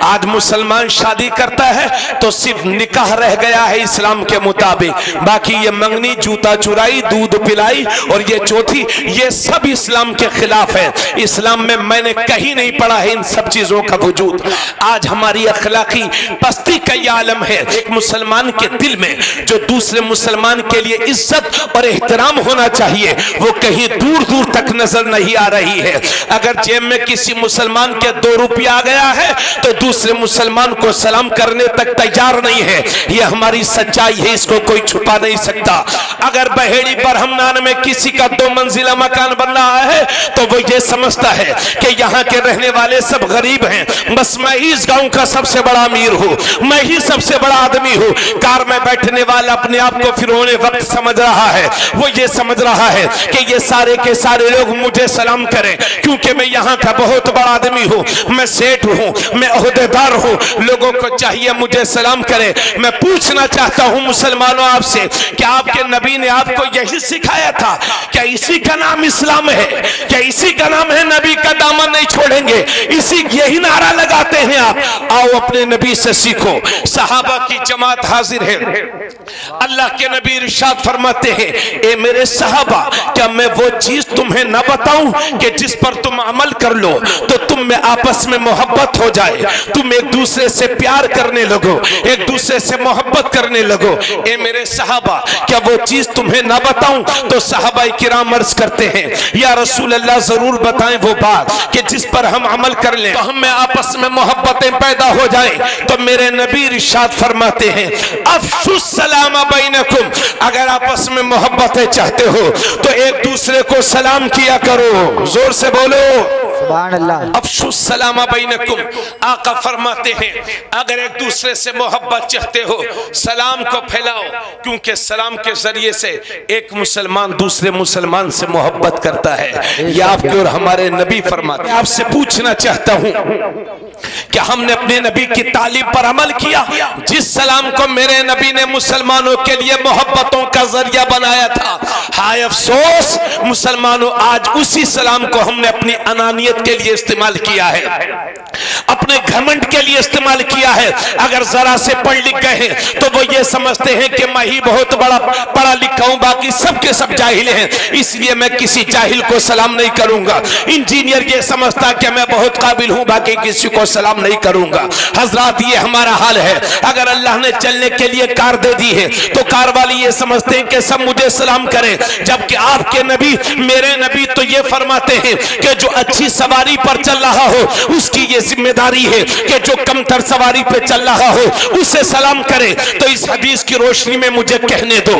आज मुसलमान शादी करता है तो सिर्फ निकाह रह गया है इस्लाम के मुताबिक, बाकी ये मंगनी, जूता चुराई, दूध पिलाई और ये चौथी, ये सब इस्लाम के खिलाफ है। इस्लाम में मैंने कहीं नहीं पढ़ा है इन सब चीजों का वजूद। आज हमारी अखलाकी पस्ती का ये आलम है। एक मुसलमान के दिल में जो दूसरे मुसलमान के लिए इज्जत और एहतराम होना चाहिए वो कहीं दूर दूर तक नजर नहीं आ रही है। अगर जेब में किसी मुसलमान के 2 रुपया आ गया है तो दूसरे मुसलमान को सलाम करने तक तैयार नहीं है। ये हमारी सच्चाई है, इसको कोई छुपा नहीं सकता। अगर बहेड़ी बरहमनान में किसी का 2 मंजिला मकान बन रहा है तो वो ये समझता है कि यहाँ के रहने वाले सब गरीब हैं, बस मैं ही इस गांव का सबसे बड़ा अमीर हूँ, मैं ही सबसे बड़ा आदमी हूँ। कार में बैठने वाला अपने आप को फिरौने वक्त समझ रहा है। वो ये समझ रहा है कि ये सारे के सारे लोग मुझे सलाम करें क्योंकि मैं यहाँ का बहुत बड़ा आदमी हूँ, मैं सेठ हूँ, मैं ओहदेदार हूँ, लोगों को चाहिए मुझे सलाम करें। मैं पूछना चाहता हूँ मुसलमानों आपसे, क्या आपके नबी ने आपको यही सिखाया था? क्या इसी का नाम इस्लाम है? क्या इसी का नाम है नबी का दामन नहीं छोड़ेंगे? इसी यही नारा लगाते हैं आप? आओ अपने नबी से सीखो। सहाबा की जमात हाजिर है। अल्लाह के नबी इरशाद फरमाते हैं, ए मेरे सहाबा, क्या मैं वो चीज तुम्हें न बताऊं कि जिस पर तुम अमल कर लो तो तुम में आपस में मोहब्बत हो जाए, तुम एक दूसरे से प्यार करने लगो, एक दूसरे से मोहब्बत करने लगो। ए मेरे सहाबा, क्या वो चीज तुम्हें न बताऊं? तो सहाबा किराम अर्ज करते हैं, या रसूल अल्लाह जरूर बताएं वो बात कि जिस पर हम अमल कर लें तो हम में आपस में मोहब्बतें पैदा हो जाए। तो मेरे नबी इरशाद फरमाते हैं, अफ़शुस सलाम बैनकुम, अगर आपस में मोहब्बतें चाहते हो तो एक दूसरे को सलाम किया करो। जोर से बोलो सुभान अल्लाह। अफ़शुस सलाम बैनकुम, आका फरमाते हैं अगर एक दूसरे से मोहब्बत चाहते हो सलाम को फैलाओ, क्योंकि सलाम के जरिए से एक मुसलमान दूसरे मुसलमान से मोहब्बत करता है। यह आपके और हमारे नबी फरमाते हैं। आपसे पूछना चाहता हूं कि हमने अपने नबी की तालीम पर अमल किया? जिस सलाम को मेरे नबी ने मुसलमानों के लिए मोहब्बतों का जरिया बनाया था, हाय अफसोस मुसलमानों, आज उसी सलाम को हमने अपनी अनानियत के लिए इस्तेमाल किया है, अपने घमंड के लिए इस्तेमाल किया है। अगर जरा से पढ़ लिख गए हैं तो वो ये समझते हैं कि मैं ही बहुत बड़ा पढ़ा लिखा हूं, बाकी सबके सब जाहिल हैं, इसलिए मैं किसी जाहिल को सलाम नहीं करूंगा। इंजीनियर ये समझता कि मैं बहुत काबिल हूं, बाकी किसी को सलाम नहीं करूंगा। हजरात, ये हमारा हाल है। अगर अल्लाह ने चलने के लिए कार दे दी है तो कार वाले ये समझते हैं कि सब मुझे सलाम करें, जबकि आपके नबी, मेरे नबी तो ये फरमाते हैं कि जो अच्छी सवारी पर चल रहा हो उसकी ये जिम्मेदारी है कि जो कमतर सवारी पे चल रहा हो उसे सलाम करे। तो इस हदीस की रोशनी में मुझे कहने दो,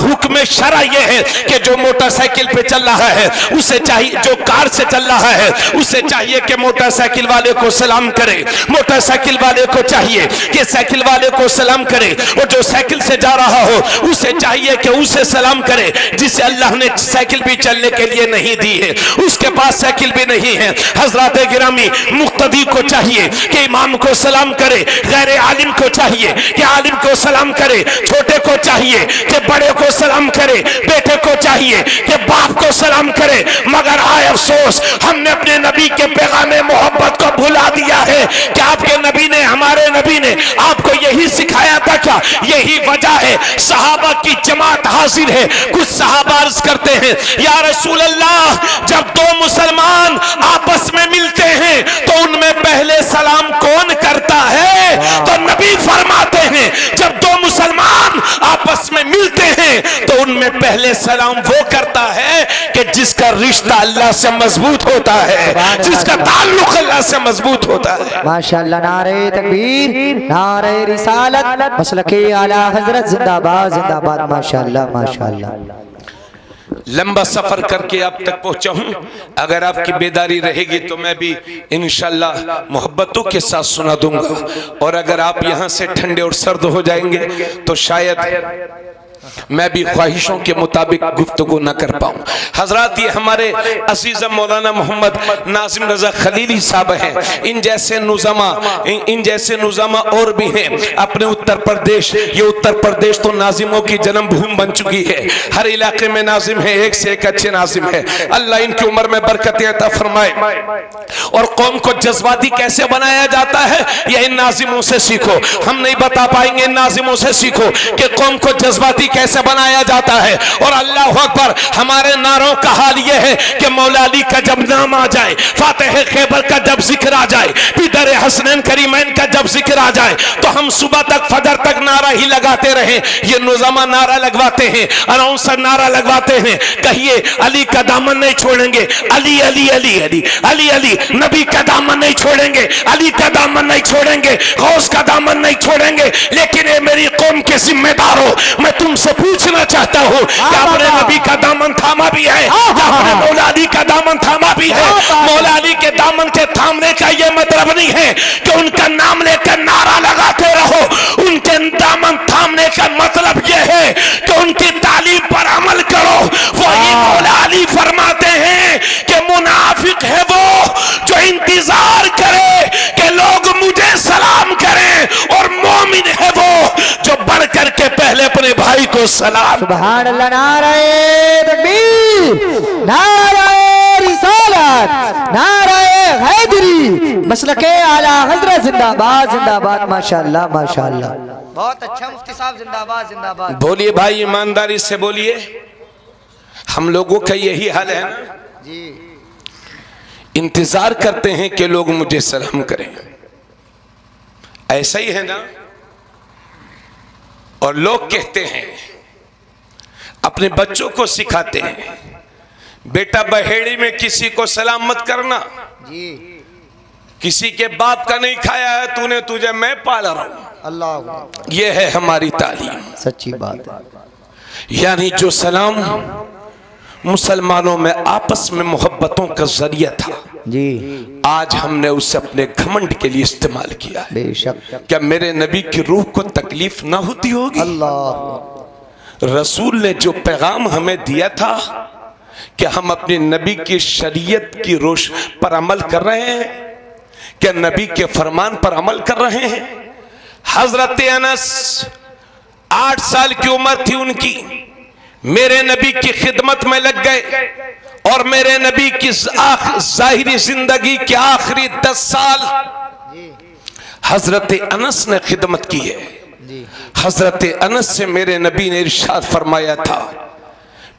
हुक्म शरा ये है कि जो मोटरसाइकिल पे चल रहा है उसे चाहिए, जो कार से चल रहा है उसे चाहिए कि मोटरसाइकिल वाले को सलाम करे, मोटरसाइकिल वाले को चाहिए कि साइकिल वाले को सलाम करे, और जो साइकिल से जा रहा हो उसे चाहिए कि उसे सलाम करे जिसे अल्लाह ने साइकिल भी चलने के लिए नहीं दी है, उसके पास साइकिल भी नहीं है। हजरात गिरामी, मुक्तदी को चाहिए कि इमाम को सलाम करे, गैर आलिम को चाहिए कि आलिम को सलाम करे, छोटे को चाहिए कि बड़े को सलाम करे, बेटे को चाहिए कि बाप को सलाम करे। मगर आए अफसोस, हमने अपने नबी के पैगामे मोहब्बत को भुला दिया है। कि आपके नबी ने, हमारे नबी ने आपको यही सिखाया था क्या? यही वजह है सहाबा की जमात हाजिर है। कुछ सहाबा अर्ज करते हैं, या रसूल अल्लाह, जब 2 मुसलमान आपस में मिलते हैं तो उनमें पहले सलाम कौन करता है? तो नबी फरमाते हैं जब 2 मुसलमान आपस में मिलते हैं तो उनमें पहले सलाम वो करता है कि जिसका रिश्ता अल्लाह से मजबूत होता है, जिसका ताल्लुक अल्लाह से मजबूत होता है। माशाअल्लाह, नारे तकबीर, नारे रिसालत, मसलके आला हजरत जिंदाबाद जिंदाबाद। माशाअल्लाह माशाअल्लाह। लंबा सफर करके आप तक पहुंचा हूं। अगर आपकी बेदारी रहेगी तो मैं भी इंशाल्लाह मोहब्बतों के साथ सुना दूंगा, और अगर आप यहां से ठंडे और सर्द हो जाएंगे तो शायद मैं भी ख्वाहिशों के मुताबिक गुफ्तगू न कर पाऊँ। हजरात, ये हमारे अजीज़ मौलाना मोहम्मद नाजिम रजा खलीली साहब हैं। इन जैसे नुज़ामा और भी हैं अपने उत्तर प्रदेश। ये उत्तर प्रदेश तो नाजिमों की जन्मभूमि बन चुकी है। हर इलाके में नाजिम है, एक से एक अच्छे नाजिम है। अल्लाह इनकी उम्र में बरकतें अता फरमाए। और कौम को जज्बाती कैसे बनाया जाता है, ये इन नाजिमों से सीखो। हम नहीं बता पाएंगे, इन नाजिमों से सीखो कि कौम को जज्बाती कैसे बनाया जाता है। और अल्लाह अकबर, हमारे नारों का हाल ये है कि मौला अली का जब नाम आ जाए, फातिह खैबर का जब जिक्र आ जाए, पिदर हसनैन करीमैन का जब जिक्र आ जाए, तो हम सुबह तक फजर तक नारा ही लगाते रहे। ये नुज़ामा नारा लगवाते हैं, अनाउंसर नारा लगवाते हैं, कहिए अली का दामन नहीं छोड़ेंगे, अली अली अली अली अली अली, नबी का दामन नहीं छोड़ेंगे, अली का दामन नहीं छोड़ेंगे, गौस का दामन नहीं छोड़ेंगे। लेकिन ये मेरी कौम के जिम्मेदारों, मैं तुमसे पूछना चाहता हूँ कि आपने नबी का दामन थामा भी है, आपने मौला अली का दामन थामा भी है। मौला अली के दामन के थामने का ये मतलब नहीं है कि उनका नाम लेकर नारा लगाते रहो। उनके दामन थामने का मतलब ये है कि उनकी तालीम पर अमल करो। वही मौला अली फरमाते हैं कि मुनाफिक है वो जो इंतजार करे कि लोग मुझे सलाम करें, और मोमिन है वो जो बढ़ करके पहले अपने भाई को सलाम। सुभान अल्लाह, नारे तकबीर, नारे रिसालत, नारे हैदरी, मसलके आला हजरत जिंदाबाद जिंदाबाद। माशाअल्लाह माशाअल्लाह, बहुत अच्छा मुफ्ती साहब, जिंदाबाद जिंदाबाद। बोलिए भाई, ईमानदारी से बोलिए। हम लोगों का यही हाल है ना जी, इंतजार करते हैं कि लोग मुझे सलाम करें, ऐसा ही है ना। और लोग कहते हैं, अपने बच्चों को सिखाते हैं, बेटा बहेड़ी में किसी को सलाम मत करना जी, किसी के बाप का नहीं खाया है तूने, तुझे मैं पाल रहा हूं। अल्लाह, यह है हमारी तालीम। सच्ची बात है। यानी जो सलाम मुसलमानों में आपस में मोहब्बतों का जरिया था जी, आज हमने उसे अपने घमंड के लिए इस्तेमाल किया है। बेशक। क्या मेरे नबी की रूह को तकलीफ ना होती होगी? अल्लाह, रसूल ने जो पैगाम हमें दिया था कि हम अपने नबी की शरीयत की रोश पर अमल कर रहे हैं, क्या नबी के फरमान पर अमल कर रहे हैं? हजरत अनस 8 साल की उम्र थी उनकी, मेरे नबी की खिदमत में लग गए और मेरे नबी की जाहिरी जिंदगी के आखिरी 10 साल हजरत अनस ने खिदमत की है। हजरत अनस से मेरे नबी ने इरशाद फरमाया था,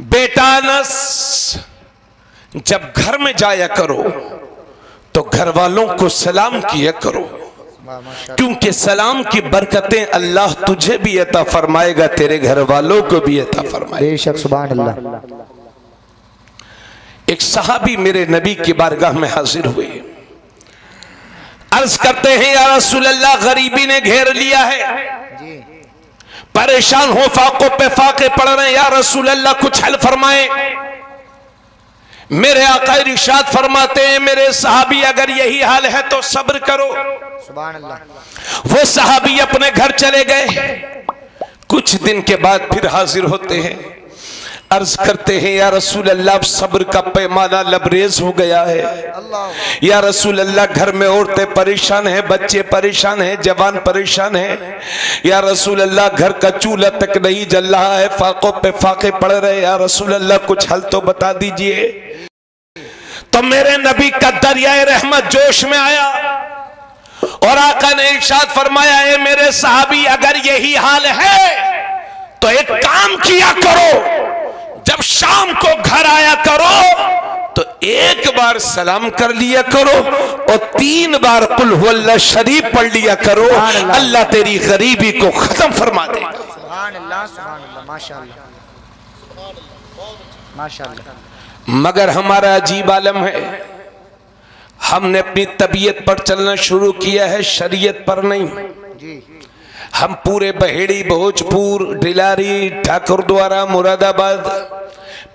बेटा अनस, जब घर में जाया करो तो घर वालों को सलाम किया करो, क्योंकि सलाम की बरकतें अल्लाह तुझे भी अता फरमाएगा, तेरे घर वालों को भी अता फरमाएगा। बेशक, सुभान अल्लाह। एक सहाबी मेरे नबी की बारगाह में हाजिर हुए, अर्ज करते हैं, या रसूल अल्लाह, गरीबी ने घेर लिया है, परेशान हो, फाकों पे फाके पड़ रहे हैं, या रसूल अल्लाह कुछ हल फरमाए। मेरे आका इरशाद फरमाते हैं, मेरे सहाबी अगर यही हाल है तो सब्र करो। सुभान अल्लाह। वो सहाबी अपने घर चले गए, कुछ दिन के बाद फिर हाजिर होते हैं, अर्ज करते हैं, या रसूल अल्लाह, सब्र का पैमाना लबरेज हो गया है। या रसूल अल्लाह, घर में औरतें परेशान हैं, बच्चे परेशान हैं, जवान परेशान हैं। या रसूल अल्लाह, घर का चूल्हा तक नहीं जल रहा है, फाकों पे फाके पड़ रहे। या रसूल अल्लाह, कुछ हल तो बता दीजिए। तो मेरे नबी का दरियाए रहमत जोश में आया और आका ने इरशाद फरमाया, है मेरे सहाबी, अगर यही हाल है तो एक काम किया करो, जब शाम को घर आया करो तो एक बार सलाम कर लिया करो और 3 बार कुल हुवल्लाह शरीफ पढ़ लिया करो, अल्लाह तेरी गरीबी को खत्म फरमा देगा। सुभान अल्लाह, सुभान अल्लाह, माशाअल्लाह माशाअल्लाह। मगर हमारा अजीब आलम है, हमने अपनी तबीयत पर चलना शुरू किया है, शरीयत पर नहीं। हम पूरे बहेड़ी, भोजपुर, डिलारी, ठाकुर द्वारा, मुरादाबाद,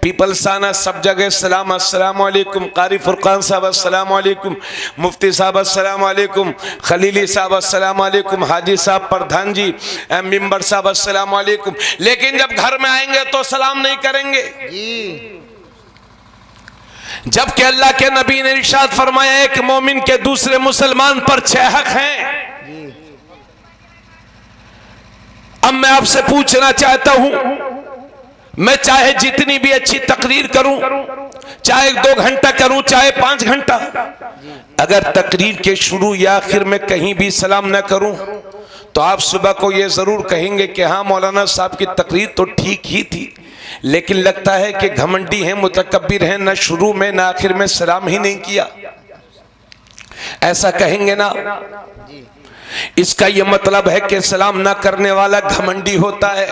पीपलसाना, सब जगह सलाम, अस्सलाम वालेकुम। कारी फुरकान साहब अस्सलाम वालेकुम, मुफ्ती साहब अस्सलाम वालेकुम, खलीली साहब अस्सलाम वालेकुम, हाजी साहब, प्रधान जी, मिंबर साहब अस्सलाम वालेकुम। लेकिन जब घर में आएंगे तो सलाम नहीं करेंगे जी। जबकि अल्लाह के नबी ने इरशाद फरमाया एक मोमिन के दूसरे मुसलमान पर 6 हक हैं। अब मैं आपसे पूछना चाहता हूं, मैं चाहे जितनी भी अच्छी तकरीर करूं, चाहे 2 घंटा करूं, चाहे 5 घंटा, अगर तकरीर के शुरू या आखिर में कहीं भी सलाम न करूं तो आप सुबह को यह जरूर कहेंगे कि हाँ मौलाना साहब की तकरीर तो ठीक ही थी, लेकिन लगता है कि घमंडी हैं, मुतकब्बिर हैं, न शुरू में न आखिर में सलाम ही नहीं किया। ऐसा कहेंगे ना? इसका यह मतलब है कि सलाम ना करने वाला घमंडी होता है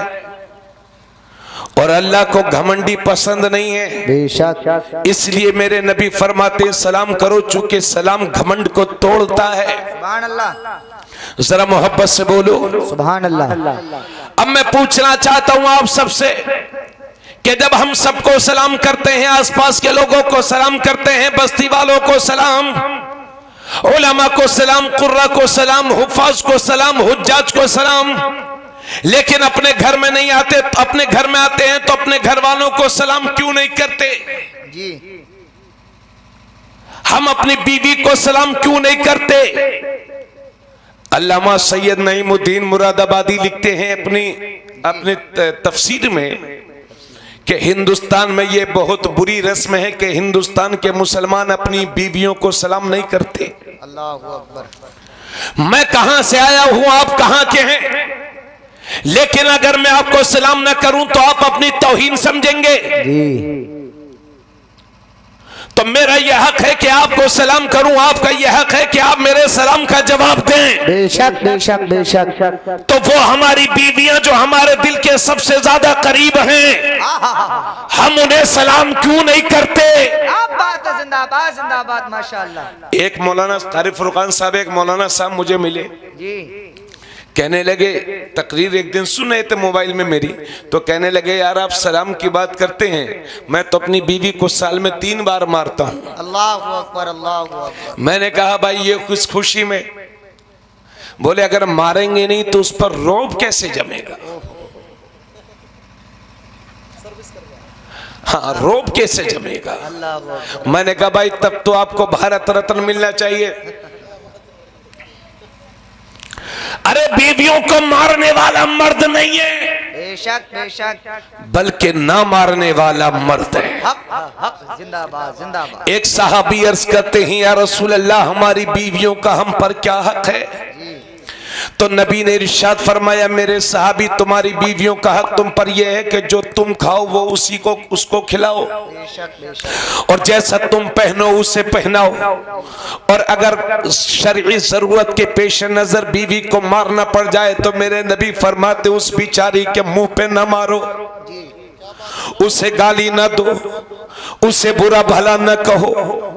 और अल्लाह को घमंडी पसंद नहीं है। बेशक। इसलिए मेरे नबी फरमाते सलाम करो, चूंकि सलाम घमंड को तोड़ता है। सुभान अल्लाह। जरा मोहब्बत से बोलो सुभान अल्लाह। अब मैं पूछना चाहता हूं आप सबसे कि जब हम सबको सलाम करते हैं, आसपास के लोगों को सलाम करते हैं, बस्ती वालों को सलाम, उलमा को सलाम, कुर्रा को सलाम, हुफ़ाज़ को सलाम, हुज्जाज को सलाम, लेकिन अपने घर में नहीं आते, अपने घर में आते हैं तो अपने घर वालों को सलाम क्यों नहीं करते जी? हम अपनी बीवी को सलाम क्यों नहीं करते? अल्लामा सैयद नईमुद्दीन मुरादाबादी लिखते हैं अपने तफसीर में कि हिंदुस्तान में ये बहुत बुरी रस्म है कि हिंदुस्तान के मुसलमान अपनी बीवियों को सलाम नहीं करते। अल्लाहु अकबर। मैं कहां से आया हूं, आप कहां के हैं, लेकिन अगर मैं आपको सलाम ना करूं तो आप अपनी तौहीन समझेंगे। तो मेरा यह हक है कि आपको सलाम करूं, आपका यह हक है कि आप मेरे सलाम का जवाब दें। बेशक बेशक बेशक। तो वो हमारी बीवियां जो हमारे दिल के सबसे ज्यादा करीब हैं, हम उन्हें सलाम क्यों नहीं करते? आप बात है, जिंदाबाद जिंदाबाद, माशाअल्लाह। एक मौलाना कारी फुरकान साहब, एक मौलाना साहब मुझे मिले, जी। कहने लगे, तकरीर एक दिन सुन रहे थे मोबाइल में मेरी, तो कहने लगे यार आप सलाम की बात करते हैं, मैं तो अपनी बीवी को साल में 3 बार मारता हूं। अल्लाहु अकबर अल्लाहु अकबर। मैंने कहा भाई ये कुछ खुशी में, बोले अगर मारेंगे नहीं तो उस पर रौब कैसे जमेगा? हाँ, रौब कैसे जमेगा? मैंने कहा भाई तब तो आपको भारत रत्न मिलना चाहिए। अरे बीवियों को मारने वाला मर्द नहीं है, बेशक बेशक, बल्कि ना मारने वाला मर्द है। हक हक, जिंदाबाद जिंदाबाद। एक सहाबी अर्ज करते हैं या रसूल अल्लाह हमारी बीवियों का हम पर क्या हक है? तो नबी ने इरशाद फरमाया मेरे सहाबी तुम्हारी बीवियों का हक तुम पर यह है कि जो तुम खाओ वो उसी को उसको खिलाओ, बेशक बेशक, और जैसा तुम पहनो उसे पहनाओ, और अगर शरई जरूरत के पेश नजर बीवी को मारना पड़ जाए तो मेरे नबी फरमाते उस बिचारी के मुंह पे न मारो, उसे गाली न दो, उसे बुरा भला न कहो।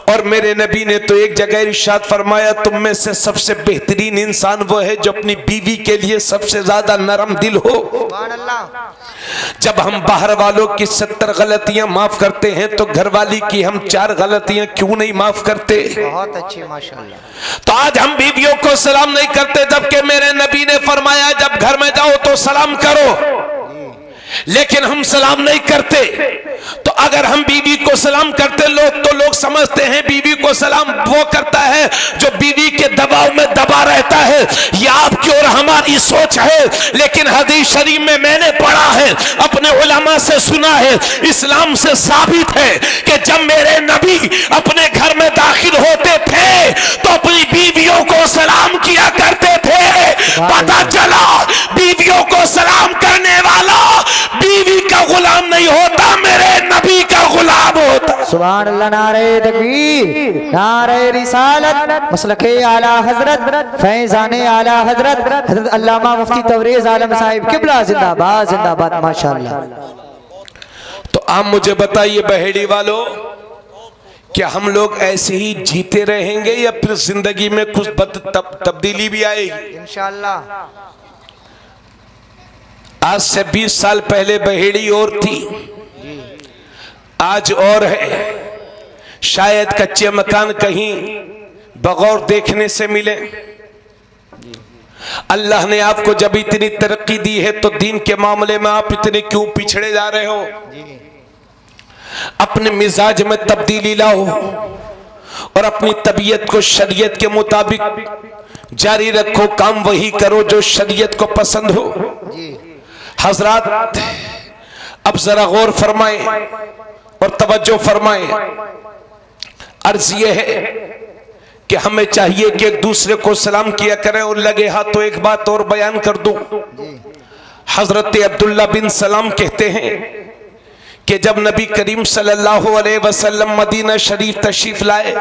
और मेरे नबी ने तो एक जगह इरशाद फरमाया तुम में से सबसे बेहतरीन इंसान वो है जो अपनी बीवी के लिए सबसे ज्यादा नरम दिल हो। सुभान अल्लाह। जब हम बाहर वालों की 70 गलतियां माफ करते हैं तो घरवाली की हम 4 गलतियां क्यों नहीं माफ करते? बहुत अच्छी, माशाअल्लाह। तो आज हम बीवियों को सलाम नहीं करते, जबकि मेरे नबी ने फरमाया जब घर में जाओ तो सलाम करो, लेकिन हम सलाम नहीं करते। तो अगर हम बीवी को सलाम करते तो लोग समझते हैं बीवी को सलाम वो करता है जो बीवी के दबाव में दबा रहता है। यह आपकी और हमारी सोच है, लेकिन हदीस शरीफ में मैंने पढ़ा है, अपने उलमा से सुना है, इस्लाम से साबित है कि जब मेरे नबी अपने घर में दाखिल होते थे तो अपनी बीवियों को सलाम किया करते थे। पता चला बीवियों को सलाम करने वाला बीवी का गुलाम नहीं होता, मेरे नबी का गुलाम होता। सुभान अल्लाह। नारे तकबीर, नारे रिसालत, मसलके आला हजरत, फैजाने आला हजरत, हजरत अल्लामा मुफ्ती तबरेज आलम साहिब किबला जिंदाबाद जिंदाबाद, माशाअल्लाह। तो आप मुझे बताइए बहेड़ी वालों, क्या हम लोग ऐसे ही जीते रहेंगे या फिर जिंदगी में कुछ तब्दीली भी आएगी? इंशाअल्लाह। आज से 20 साल पहले बहेड़ी और थी, आज और है। शायद कच्चे मकान कहीं बगौर देखने से मिले। अल्लाह ने आपको जब इतनी तरक्की दी है तो दीन के मामले में आप इतने क्यों पिछड़े जा रहे हो? अपने मिजाज में तब्दीली लाओ और अपनी तबीयत को शरीयत के मुताबिक जारी रखो। काम वही करो जो शरीयत को पसंद हो। हजरात, अब जरा गौर फरमाएं और तवज्जो फरमाएं। अर्ज ये है कि हमें चाहिए कि एक दूसरे को सलाम किया करें। और लगे हाथ तो एक बात और बयान कर दूं। हजरत अब्दुल्ला बिन सलाम कहते हैं कि जब नबी करीम सल्लल्लाहु अलैहि वसल्लम मदीना शरीफ तशरीफ लाए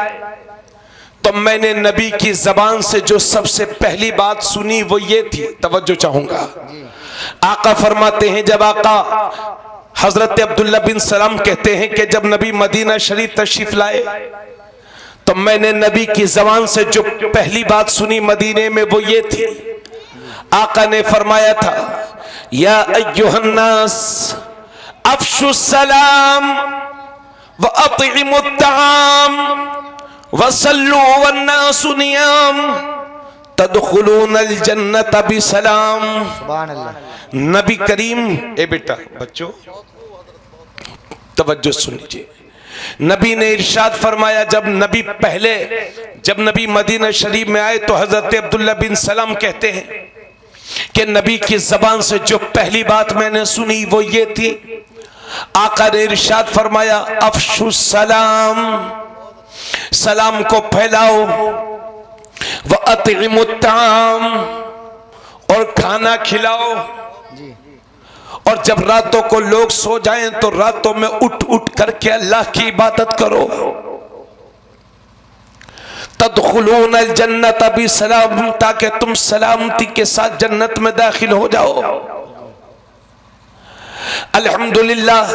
तो मैंने नबी की जबान से जो सबसे पहली बात सुनी वो ये थी। तवज्जो चाहूंगा। आका फरमाते हैं, जब आका हजरत अब्दुल्ला बिन सलाम कहते हैं कि जब नबी मदीना शरीफ तशरीफ लाए तो मैंने नबी की जबान से जो पहली बात सुनी मदीने में वो ये थी। आका ने फरमाया था, या अय्युहन्नास अफ्शु सलाम व अतिइमु त्ताम व सल्लू वन्नासु नियाम तदखुलूनल जन्नत बिसलाम। सुभान अल्लाह। नबी करीम, ए बेटा बच्चों तवज्जो सुन लीजिए। नबी ने इरशाद फरमाया, जब नबी मदीना शरीफ में आए तो हजरत अब्दुल्ला बिन सलाम कहते हैं कि नबी की जबान से जो पहली बात मैंने सुनी वो ये थी। आका ने इरशाद फरमाया, अफशु सलाम, सलाम को फैलाओ, व अतिइमु त्ताम, और खाना खिलाओ। और जब रातों को लोग सो जाएं तो रातों में उठ उठ करके अल्लाह की इबादत करो। तदखुलूनल जन्नत बिसलाम, ताकि तुम सलामती के साथ जन्नत में दाखिल हो जाओ। अल्हम्दुलिल्लाह,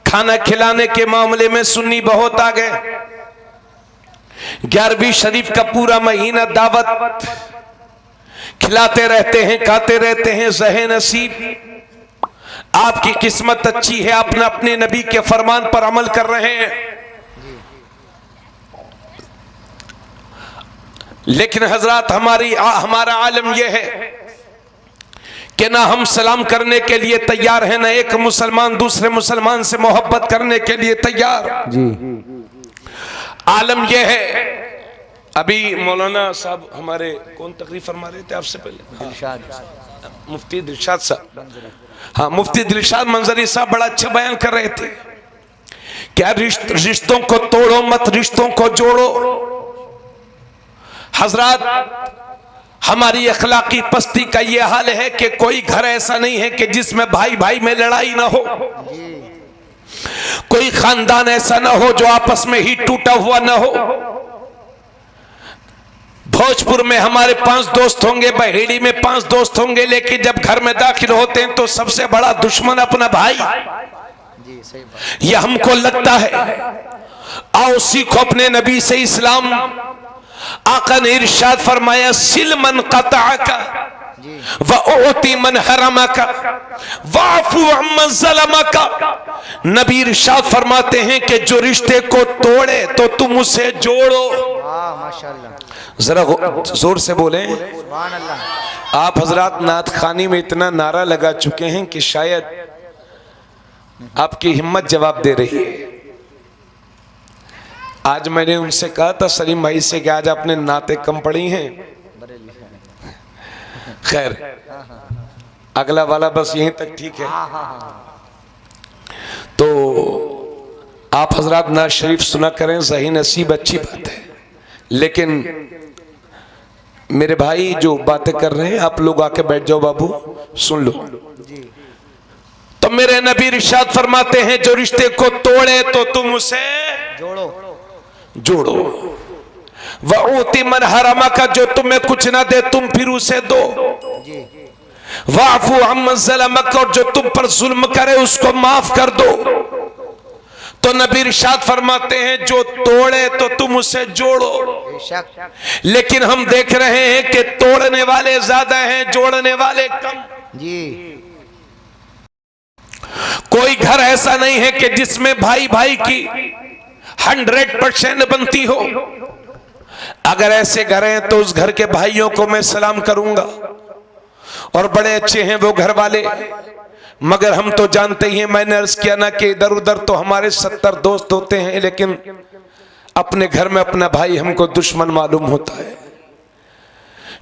खाना खिलाने के मामले में सुन्नी बहुत आ गए। 11वीं शरीफ का पूरा महीना दावत खिलाते रहते हैं, खाते रहते हैं। ज़हे नसीब, आपकी किस्मत अच्छी है, आपने अपने नबी के फरमान पर अमल कर रहे हैं। लेकिन हजरात, हमारा आलम यह है कि ना हम सलाम करने के लिए तैयार हैं, ना एक मुसलमान दूसरे मुसलमान से मोहब्बत करने के लिए तैयार जी। आलम यह है, अभी मौलाना साहब हमारे कौन तकरीर फरमा रहे थे आपसे पहले? मुफ्ती दिलशाद साहब। हाँ, मुफ्ती दिलशाद मंजरी साहब बड़ा अच्छा बयान कर रहे थे। क्या रिश्तों को तोड़ो मत, रिश्तों को जोड़ो। हजरात, हमारी अखलाकी पस्ती का ये हाल है कि कोई घर ऐसा नहीं है कि जिसमें भाई भाई में लड़ाई ना हो। कोई खानदान ऐसा ना हो जो आपस में ही टूटा हुआ ना हो। भोजपुर में हमारे 5 दोस्त होंगे, बहेड़ी में 5 दोस्त होंगे, लेकिन जब घर में दाखिल होते हैं तो सबसे बड़ा दुश्मन अपना भाई। यह हमको लगता है। आओ सीखो अपने नबी से इस्लाम। आका ने इरशाद फरमाया, सिल मन क़तअका व उती मन हरमका वाफु अम्मन ज़लमका। नबी इरशाद फरमाते हैं कि जो रिश्ते को तोड़े तो तुम उसे जोड़ो। माशाअल्लाह, जरा जोर से बोलें। आप हजरात नात खानी में इतना नारा लगा चुके हैं कि शायद आपकी हिम्मत जवाब दे रही है। आज मैंने उनसे कहा था, सलीम भाई से, कि आज आपने नाते कम पढ़ी हैं। खैर, अगला वाला बस यहीं तक ठीक है। तो आप हजरात नात शरीफ सुना करें, सही नसीब अच्छी बात है। लेकिन मेरे भाई जो बातें कर रहे हैं, आप लोग आके बैठ जाओ, बाबू सुन लो। तो मेरे नबी इरशाद फरमाते हैं, जो रिश्ते को तोड़े तो तुम उसे जोड़ो। वऊती मन हरमा का, जो तुम्हें कुछ ना दे तुम फिर उसे दो। वाफु अम्मन ज़लमक, और जो तुम पर जुल्म करे उसको माफ कर दो। तो नबी इरशाद फरमाते हैं, जो तोड़े तो तुम उसे जोड़ो। लेकिन हम देख रहे हैं कि तोड़ने वाले ज्यादा हैं, जोड़ने वाले कम। जी। कोई घर ऐसा नहीं है कि जिसमें भाई भाई की 100% बनती हो। अगर ऐसे घर हैं तो उस घर के भाइयों को मैं सलाम करूंगा, और बड़े अच्छे हैं वो घर वाले। मगर हम तो जानते ही हैं, मैंने अर्ज किया ना कि इधर उधर तो हमारे 70 दोस्त होते हैं, लेकिन अपने घर में अपना भाई हमको दुश्मन मालूम होता है।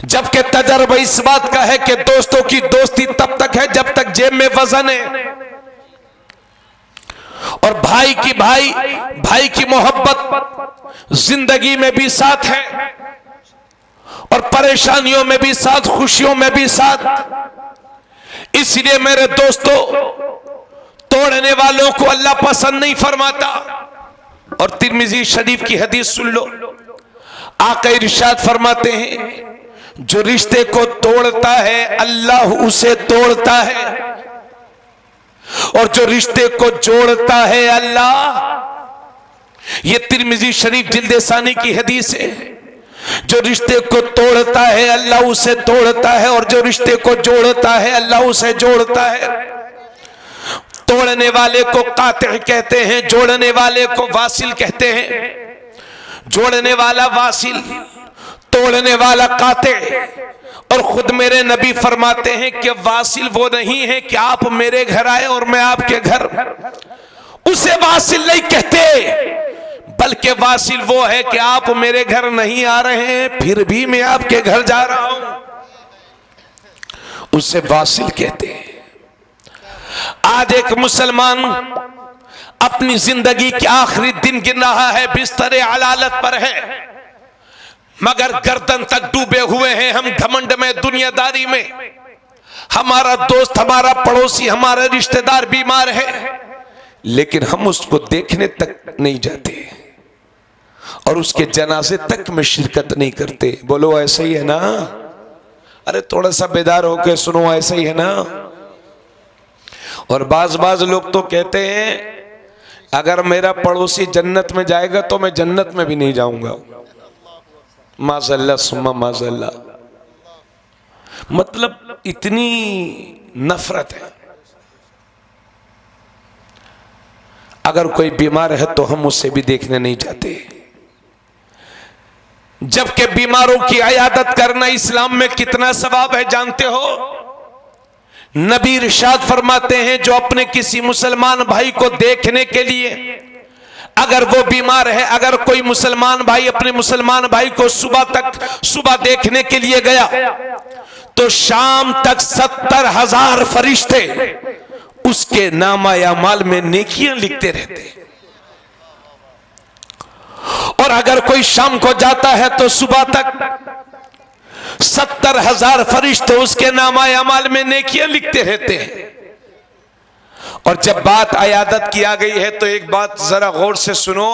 जबकि तजर्बा इस बात का है कि दोस्तों की दोस्ती तब तक है जब तक जेब में वजन है, और भाई की मोहब्बत जिंदगी में भी साथ है, और परेशानियों में भी साथ, खुशियों में भी साथ। इसलिए मेरे दोस्तों, तोड़ने वालों को अल्लाह पसंद नहीं फरमाता। और तिर्मिज़ी शरीफ की हदीस सुन लो, आका इरशाद फरमाते हैं, जो रिश्ते को तोड़ता है अल्लाह उसे तोड़ता है, और जो रिश्ते को जोड़ता है अल्लाह। ये तिर्मिज़ी शरीफ जिल्द सानी की हदीस है। जो रिश्ते को तोड़ता है अल्लाह उसे तोड़ता है, और जो रिश्ते को जोड़ता है अल्लाह उसे जोड़ता है। तोड़ने वाले को कातिअ कहते हैं, जोड़ने वाले को वासिल कहते हैं। जोड़ने वाला वासिल, तोड़ने वाला कातिअ। और खुद मेरे नबी फरमाते हैं कि वासिल वो नहीं है कि आप मेरे घर आए और मैं आपके घर, उसे वासिल नहीं कहते, बल्कि वासिल वो है कि आप मेरे घर नहीं आ रहे हैं फिर भी मैं आपके घर जा रहा हूं, उसे वासिल कहते हैं। आज एक मुसलमान अपनी जिंदगी के आखिरी दिन गिन रहा है, बिस्तर अलालत पर है, मगर गर्दन तक डूबे हुए हैं हम घमंड में, दुनियादारी में। हमारा दोस्त, हमारा पड़ोसी, हमारा रिश्तेदार बीमार है, लेकिन हम उसको देखने तक नहीं जाते और उसके जनाजे तक में शिरकत नहीं करते। बोलो ऐसा ही है ना? अरे थोड़ा सा बेदार होकर सुनो, ऐसा ही है ना? और बाज लोग तो कहते हैं अगर मेरा पड़ोसी जन्नत में जाएगा तो मैं जन्नत में भी नहीं जाऊंगा। माज़अल्लाह सुम्मा माज़अल्लाह। मतलब इतनी नफरत है। अगर कोई बीमार है तो हम उसे भी देखने नहीं जाते, जबकि बीमारों की इयादत करना इस्लाम में कितना सवाब है जानते हो? नबी इरशाद फरमाते हैं, जो अपने किसी मुसलमान भाई को देखने के लिए, अगर वो बीमार है, अगर कोई मुसलमान भाई अपने मुसलमान भाई को सुबह देखने के लिए गया तो शाम तक 70,000 फरिश्ते उसके नामा-ए-अमाल में नेकियां लिखते रहते। और अगर कोई शाम को जाता है तो सुबह तक 70,000 फरिश्ते उसके नामा-ए-अमाल में नेकियां लिखते रहते हैं। और जब बात इयादत की आ गई है तो एक बात जरा गौर से सुनो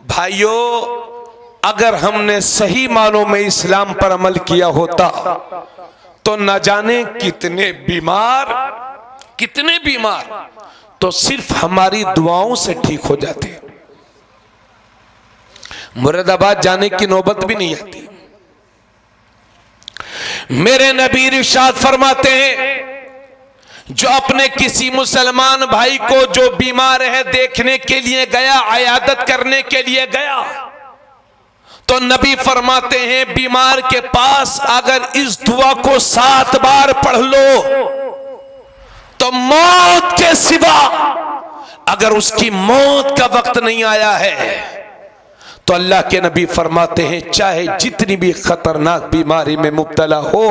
भाइयों, अगर हमने सही मानों में इस्लाम पर अमल किया होता तो न जाने कितने बीमार तो सिर्फ हमारी दुआओं से ठीक हो जाते, मुरादाबाद जाने की नौबत भी नहीं आती। मेरे नबी इरशाद फरमाते हैं, जो अपने किसी मुसलमान भाई को जो बीमार है देखने के लिए गया, इयादत करने के लिए गया, तो नबी फरमाते हैं बीमार के पास अगर इस दुआ को 7 बार पढ़ लो तो मौत के सिवा, अगर उसकी मौत का वक्त नहीं आया है तो अल्लाह के नबी फरमाते हैं चाहे जितनी भी खतरनाक बीमारी में मुब्तला हो,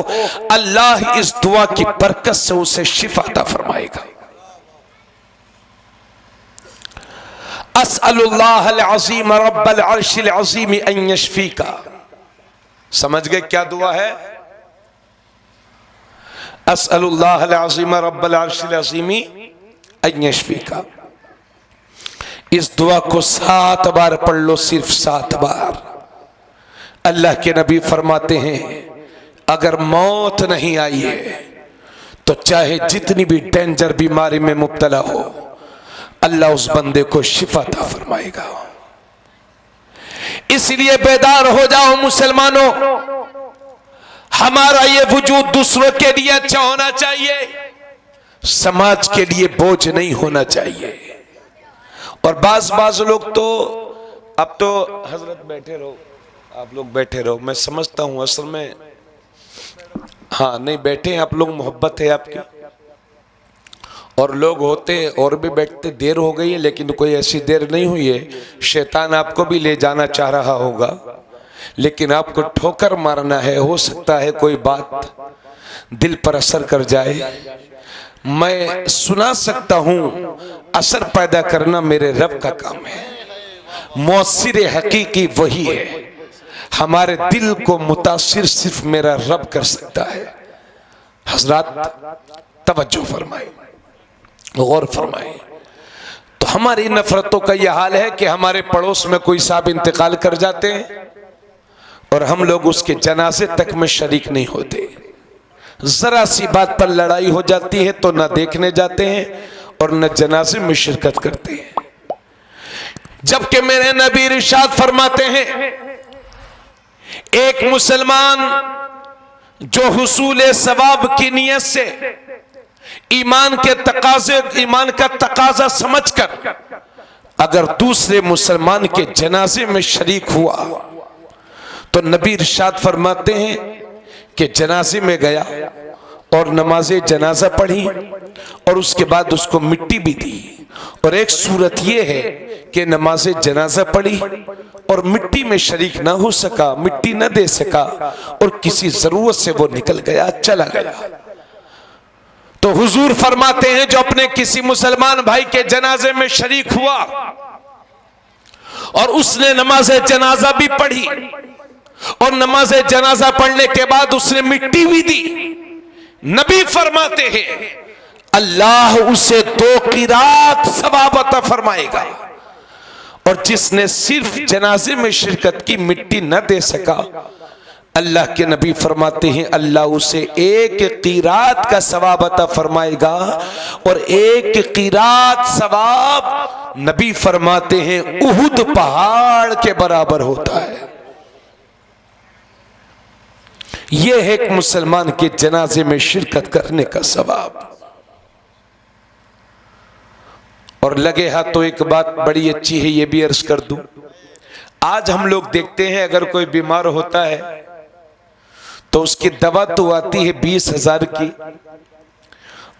अल्लाह इस दुआ की बरकत से उसे शिफा अता फरमाएगा। अस्अलुल्लाह अल-अज़ीम रब्बल अर्शिल अज़ीम अन यशफीका। समझ गए क्या दुआ है? अस्अलुल्लाह अल-अज़ीम रब्बल अर्शिल अज़ीम अन यशफीका। इस दुआ को 7 बार पढ़ लो, सिर्फ 7 बार। अल्लाह के नबी फरमाते हैं अगर मौत नहीं आई है तो चाहे जितनी भी डेंजर बीमारी में मुब्तला हो, अल्लाह उस बंदे को शिफा अता फरमाएगा। इसलिए बेदार हो जाओ मुसलमानों, हमारा ये वजूद दूसरों के लिए अच्छा होना चाहिए, समाज के लिए बोझ नहीं होना चाहिए। और बाज लोग तो अब तो हजरत बैठे रहो, आप लोग बैठे रहो, मैं समझता हूं असल में हाँ नहीं बैठे हैं आप लोग, मोहब्बत है आपकी, और लोग होते और भी बैठते, देर हो गई है लेकिन कोई ऐसी देर नहीं हुई है, शैतान आपको भी ले जाना चाह रहा होगा, लेकिन आपको ठोकर मारना है। हो सकता है कोई बात दिल पर असर कर जाए। मैं सुना सकता हूं, असर पैदा करना मेरे रब का काम है। मौसिर हकीकी वही है, हमारे दिल को मुतासिर सिर्फ मेरा रब कर सकता है। हजरात तवज्जो फरमाए, गौर फरमाए। तो हमारी नफरतों का यह हाल है कि हमारे पड़ोस में कोई साहब इंतकाल कर जाते हैं और हम लोग उसके जनाजे तक में शरीक नहीं होते। जरा सी बात पर लड़ाई हो जाती है तो न देखने जाते हैं और न जनाजे में शिरकत करते हैं। जबकि मेरे नबी इरशाद फरमाते हैं, एक मुसलमान जो हुसूल सवाब की नियत से ईमान का तकाजा समझकर अगर दूसरे मुसलमान के जनाजे में शरीक हुआ तो नबी इरशाद फरमाते हैं कि जनाजे में गया और नमाज़े जनाजा पढ़ी और उसके बाद उसको मिट्टी भी दी। और एक सूरत यह है कि नमाज़े जनाजा पढ़ी और मिट्टी में शरीक ना हो सका, मिट्टी ना दे सका और किसी जरूरत से वो निकल गया, चला गया। तो हुजूर फरमाते हैं, जो अपने किसी मुसलमान भाई के जनाजे में शरीक हुआ और उसने नमाज़े जनाजा भी पढ़ी और नमाज़े जनाजा पढ़ने के बाद उसने मिट्टी भी दी, नबी फरमाते हैं अल्लाह उसे 2 क़िरात सवाब अता फरमाएगा। और जिसने सिर्फ जनाजे में शिरकत की, मिट्टी न दे सका, अल्लाह के नबी फरमाते हैं अल्लाह उसे 1 क़िरात का सवाब अता फरमाएगा। और 1 क़िरात सवाब नबी फरमाते हैं उहुद पहाड़ के बराबर होता है। यह है एक मुसलमान के जनाजे में शिरकत करने का सवाब। और लगे हाथ तो एक बात बड़ी अच्छी है, ये भी अर्ज कर दूं। आज हम लोग देखते हैं अगर कोई बीमार होता है तो उसकी दवा तो आती है 20,000 की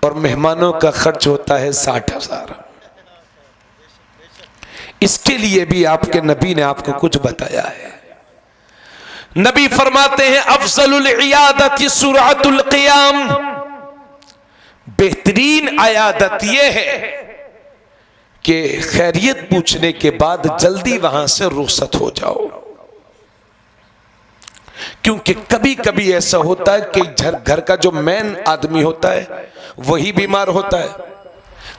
और मेहमानों का खर्च होता है 60,000। इसके लिए भी आपके नबी ने आपको कुछ बताया है। नबी फरमाते हैं अफजलुल इयादति सुरअतुल क़ियाम, बेहतरीन इयादत यह है कि खैरियत पूछने के बाद जल्दी वहां से रुखसत हो जाओ। क्योंकि कभी कभी ऐसा होता है कि घर का जो मेन आदमी होता है वही बीमार होता है,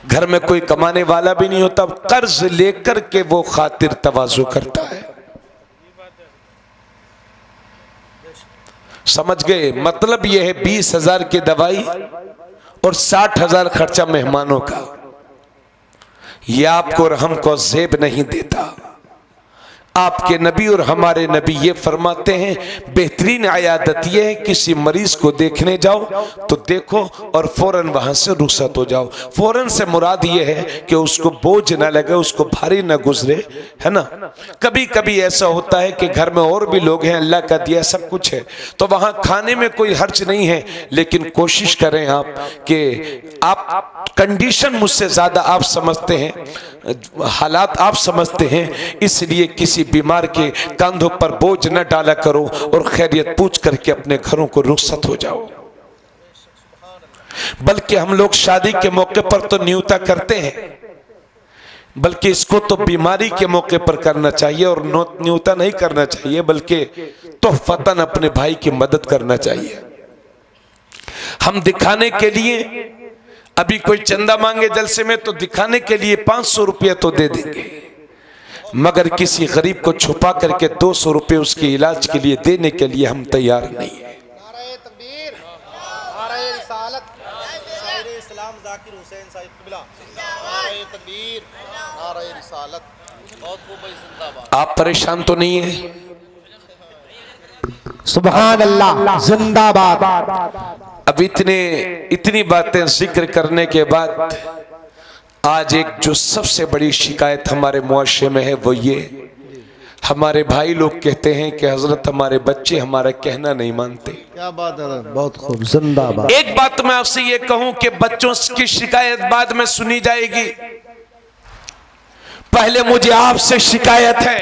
घर में कोई कमाने वाला भी नहीं होता, कर्ज लेकर के वो खातिर तवाज़ु करता है। समझ गए? मतलब यह है 20,000 की दवाई और 60,000 खर्चा मेहमानों का। यह आपको और हमको ज़ेब नहीं देता। आपके नबी और हमारे नबी ये फरमाते हैं बेहतरीन इयादत यह है किसी मरीज को देखने जाओ तो देखो और फौरन वहां से रुखसत हो जाओ। फौरन से मुराद ये है कि उसको बोझ ना लगे, उसको भारी ना गुजरे, है ना। कभी कभी ऐसा होता है कि घर में और भी लोग हैं, अल्लाह का दिया सब कुछ है, तो वहां खाने में कोई हर्ज नहीं है, लेकिन कोशिश करें आप कि आप कंडीशन मुझसे ज्यादा आप समझते हैं, हालात आप समझते हैं, इसलिए किसी बीमार के कंधों पर बोझ न डाला करो और खैरियत पूछ करके अपने घरों को रुखसत हो जाओ। बल्कि हम लोग शादी के मौके पर तो न्योता करते हैं, बल्कि इसको तो बीमारी के मौके पर करना चाहिए और न्योता नहीं करना चाहिए, बल्कि तोहफतन अपने भाई की मदद करना चाहिए। हम दिखाने के लिए अभी कोई चंदा मांगे जलसे में तो दिखाने के लिए 500 रुपया तो दे देंगे, मगर किसी गरीब को छुपा करके 200 रुपये उसके इलाज के लिए देने के लिए हम तैयार नहीं है। नारे तकबीर, नारे रिसालत, नारे इस्लाम ज़ाकिर हुसैन साहिब क़िबला, नारे तकबीर, नारे रिसालत, बहुत खूब भाई जिंदाबाद। आप परेशान तो नहीं है? सुभान अल्लाह, जिंदाबाद। अब इतनी बातें जिक्र करने के बाद आज एक जो सबसे बड़ी शिकायत हमारे मुआशरे में है वो ये, हमारे भाई लोग कहते हैं कि हजरत हमारे बच्चे हमारा कहना नहीं मानते। क्या बात है, बहुत खूब, जिंदाबाद। एक बात मैं आपसे ये कहूं कि बच्चों की शिकायत बाद में सुनी जाएगी, पहले मुझे आपसे शिकायत है।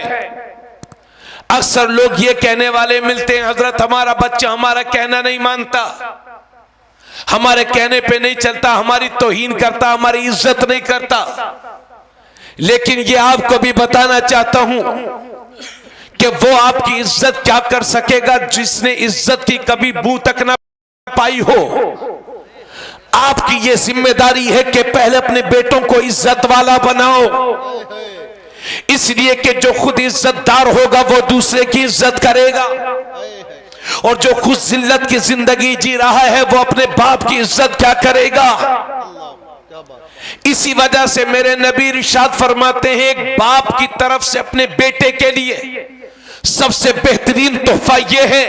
अक्सर लोग ये कहने वाले मिलते हैं, हजरत हमारा बच्चा हमारा कहना नहीं मानता, हमारे कहने पे नहीं चलता, हमारी तौहीन करता, हमारी इज्जत नहीं करता। लेकिन ये आपको भी बताना चाहता हूं कि वो आपकी इज्जत क्या कर सकेगा जिसने इज्जत की कभी बू तक ना पाई हो। आपकी ये जिम्मेदारी है कि पहले अपने बेटों को इज्जत वाला बनाओ, इसलिए कि जो खुद इज्जतदार होगा वो दूसरे की इज्जत करेगा, और जो खुद जिल्लत की जिंदगी जी रहा है वो अपने बाप की इज्जत क्या करेगा। इसी वजह से मेरे नबी इरशाद फरमाते हैं, एक बाप की तरफ से अपने बेटे के लिए सबसे बेहतरीन तोहफा यह है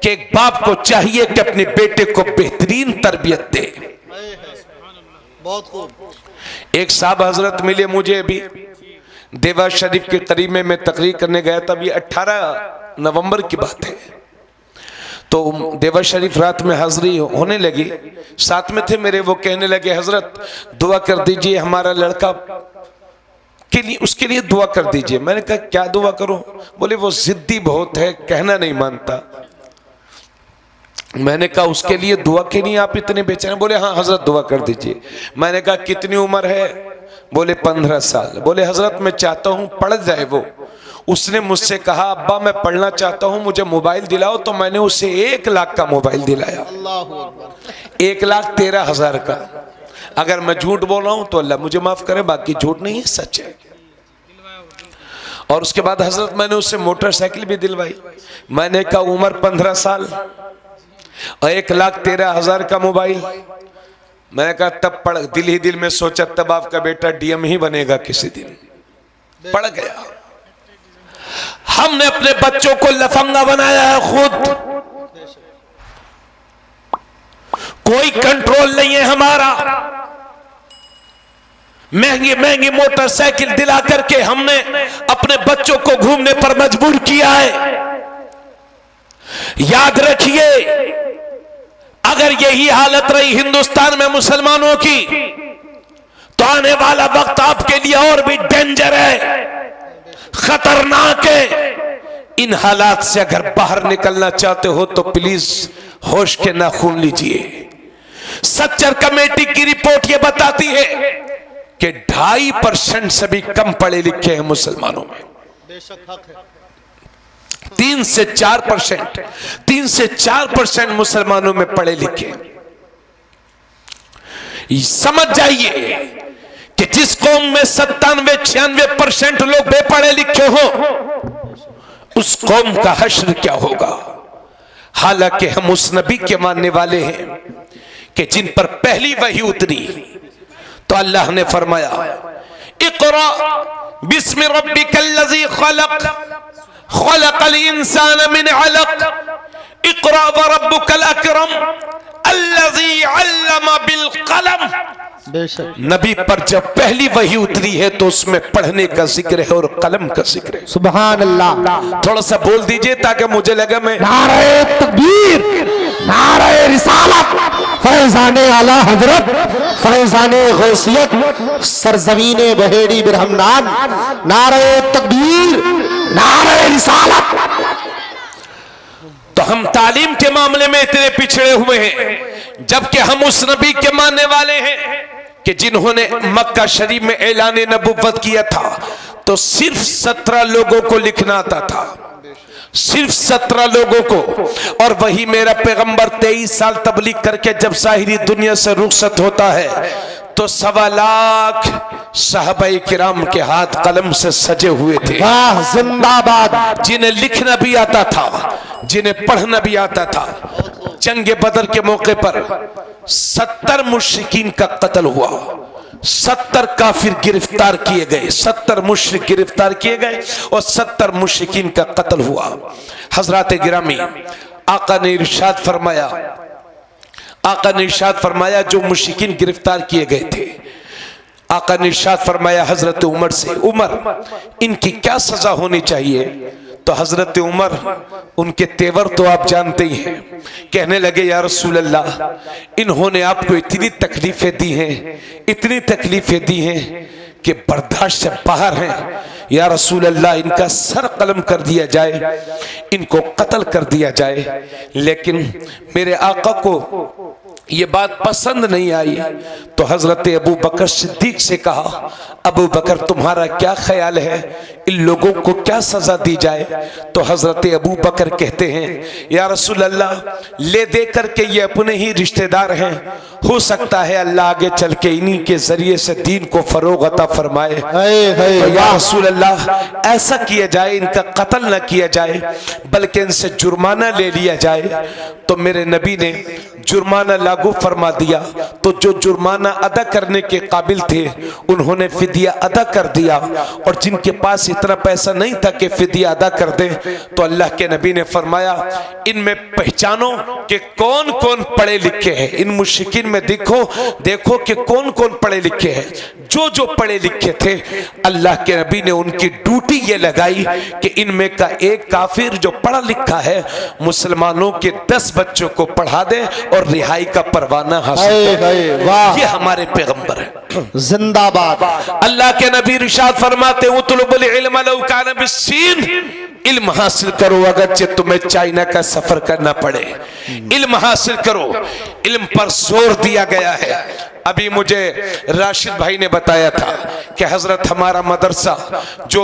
कि एक बाप को चाहिए कि अपने बेटे को बेहतरीन तरबियत दे। बहुत खूब। एक साहब हजरत मिले मुझे अभी देवा शरीफ के करीब में, मैं तकरीर करने गया था, अभी 18 नवंबर की बात है। तो देवा शरीफ रात में हाजिरी होने लगी, साथ में थे मेरे, वो कहने लगे हजरत दुआ कर दीजिए हमारा लड़का के लिए, उसके लिए दुआ कर दीजिए। मैंने कहा क्या दुआ करूं? बोले वो जिद्दी बहुत है, कहना नहीं मानता। मैंने कहा उसके लिए दुआ के लिए आप इतने बेचैन? बोले हाँ हजरत दुआ कर दीजिए। मैंने कहा कितनी उम्र है? बोले 15 साल। बोले हजरत मैं चाहता हूं पढ़ जाए वो। उसने मुझसे कहा अब्बा मैं पढ़ना चाहता हूं, मुझे मोबाइल दिलाओ। तो मैंने उसे 1 लाख का मोबाइल दिलाया, 1,13,000 का। अगर मैं झूठ बोल रहा हूं तो अल्लाह मुझे माफ करे, बाकी झूठ नहीं है, सच है। और उसके बाद हजरत मैंने उससे मोटरसाइकिल भी दिलवाई। मैंने कहा उम्र 15 साल और 1,13,000 का मोबाइल। मैंने कहा तब पढ़, दिल ही दिल में सोचा तब आपका बेटा डीएम ही बनेगा किसी दिन। पढ़ गया। हमने अपने बच्चों को लफंगा बनाया है खुद, कोई कंट्रोल नहीं है हमारा। महंगी महंगी मोटरसाइकिल दिला करके हमने अपने बच्चों को घूमने पर मजबूर किया है। याद रखिए अगर यही हालत रही हिंदुस्तान में मुसलमानों की तो आने वाला वक्त आपके लिए और भी डेंजर है, खतरनाक है। इन हालात से अगर बाहर निकलना चाहते हो तो प्लीज होश के नाखून लीजिए। सच्चर कमेटी की रिपोर्ट यह बताती है कि 2.5% से भी कम पढ़े लिखे हैं मुसलमानों में। बेशक हक है। 3 से 4% मुसलमानों में पढ़े लिखे। समझ जाइए कि जिस कौम में 97-96% लोग बेपढ़े लिखे हो उस कौम का हश्र क्या होगा। हालांकि हम उस नबी के मानने वाले हैं कि जिन पर पहली वही उतरी तो अल्लाह ने फरमाया इक़रा बिस्मि रब्बिकल्लज़ी खलक़ खलक़ल इंसान मिन अलक़ इक़रा व रब्बुकल अकरम अल्लज़ी अल्लम बिल कलम। बेशक नबी पर जब पहली वही उतरी है तो उसमें पढ़ने का जिक्र है और कलम का जिक्र है। सुभान अल्लाह। थोड़ा सा बोल दीजिए ताकि मुझे लगे मैं नारे तकबीर, नारे रिसालत, फैज़ाने आला हजरत, फैज़ाने गौसियत, सरजमीने बहेड़ी बिरहमनान, नारे तकबीर, नारे रिसालत। तो हम तालीम के मामले में इतने पिछड़े हुए हैं, जबकि हम उस नबी के मानने वाले हैं कि जिन्होंने मक्का शरीफ में ऐलान नबुव्वत किया था तो सिर्फ 17 लोगों को लिखना आता था, सिर्फ 17 लोगों को। और वही मेरा पैगंबर 23 साल तबलीग करके जब ज़ाहिरी दुनिया से रुखसत होता है तो 1.25 लाख सहाबाए किराम के हाथ कलम से सजे हुए थे। वाह जिंदाबाद। जिन्हें लिखना भी आता था, जिन्हें पढ़ना भी आता था। जंग बदर के मौके पर 70 मुश्रिकीन का कत्ल हुआ। 70 काफिर गिरफ्तार किए गए, 70 मुशरिक गिरफ्तार किए गए और 70 मुशरिकीन का कत्ल हुआ। हजरात गिरामी, आका ने इरशाद फरमाया, आका ने इरशाद फरमाया जो मुशरिकीन गिरफ्तार किए गए थे, आका ने इरशाद फरमाया हजरत उमर से, उमर इनकी क्या सजा होनी चाहिए? तो हजरत उमर, उनके तेवर तो आप जानते ही हैं, कहने लगे या रसूल अल्लाह इन्होंने आपको इतनी तकलीफें दी हैं, इतनी तकलीफें दी हैं कि बर्दाश्त से बाहर हैं। या रसूल अल्लाह इनका सर कलम कर दिया जाए, इनको कत्ल कर दिया जाए। लेकिन मेरे आका को ये बात पसंद नहीं आई तो हजरत अबू बकर सिद्दीक से कहा, अबू बकर तुम्हारा क्या ख्याल है, इन लोगों को क्या सजा दी जाए? तो हजरत अबू बकर कहते हैं या रसूल अल्लाह ले दे करके ये अपने ही रिश्तेदार हैं, हो सकता है अल्लाह आगे चल के इन्हीं के जरिए से दीन को फरोग अता फरमाए। तो या रसूल अल्लाह ऐसा किया जाए, इनका कत्ल न किया जाए बल्कि इनसे जुर्माना ले लिया जाए। तो मेरे नबी ने जुर्माना लागू फरमा दिया। तो जो जुर्माना अदा करने के काबिल थे उन्होंने फिदिया अदा कर दिया, और जिनके पास इतना पैसा नहीं था कि फिदिया अदा कर दे तो अल्लाह के नबी ने फरमाया इनमें पहचानो कि कौन कौन पढ़े लिखे हैं। इन मुश्रिकीन में देखो देखो कि कौन कौन पढ़े लिखे हैं। जो जो पढ़े लिखे थे अल्लाह के नबी ने उनकी ड्यूटी ये लगाई कि इनमें का एक काफिर जो पढ़ा लिखा है मुसलमानों के 10 बच्चों को पढ़ा दे और रिहाई का परवाना हासिल करे। ये हमारे पैगंबर है, जिंदाबाद। अल्लाह के नबी इरशाद फरमाते उतलुबुल इल्म लौ कान बिस्सीन, इल्म हासिल करो अगरचे तुम्हें चाइना का सफर करना पड़े, इल्म हासिल करो। इल्म पर जोर दिया गया है। अभी मुझे राशिद भाई ने बताया था कि हजरत हमारा मदरसा जो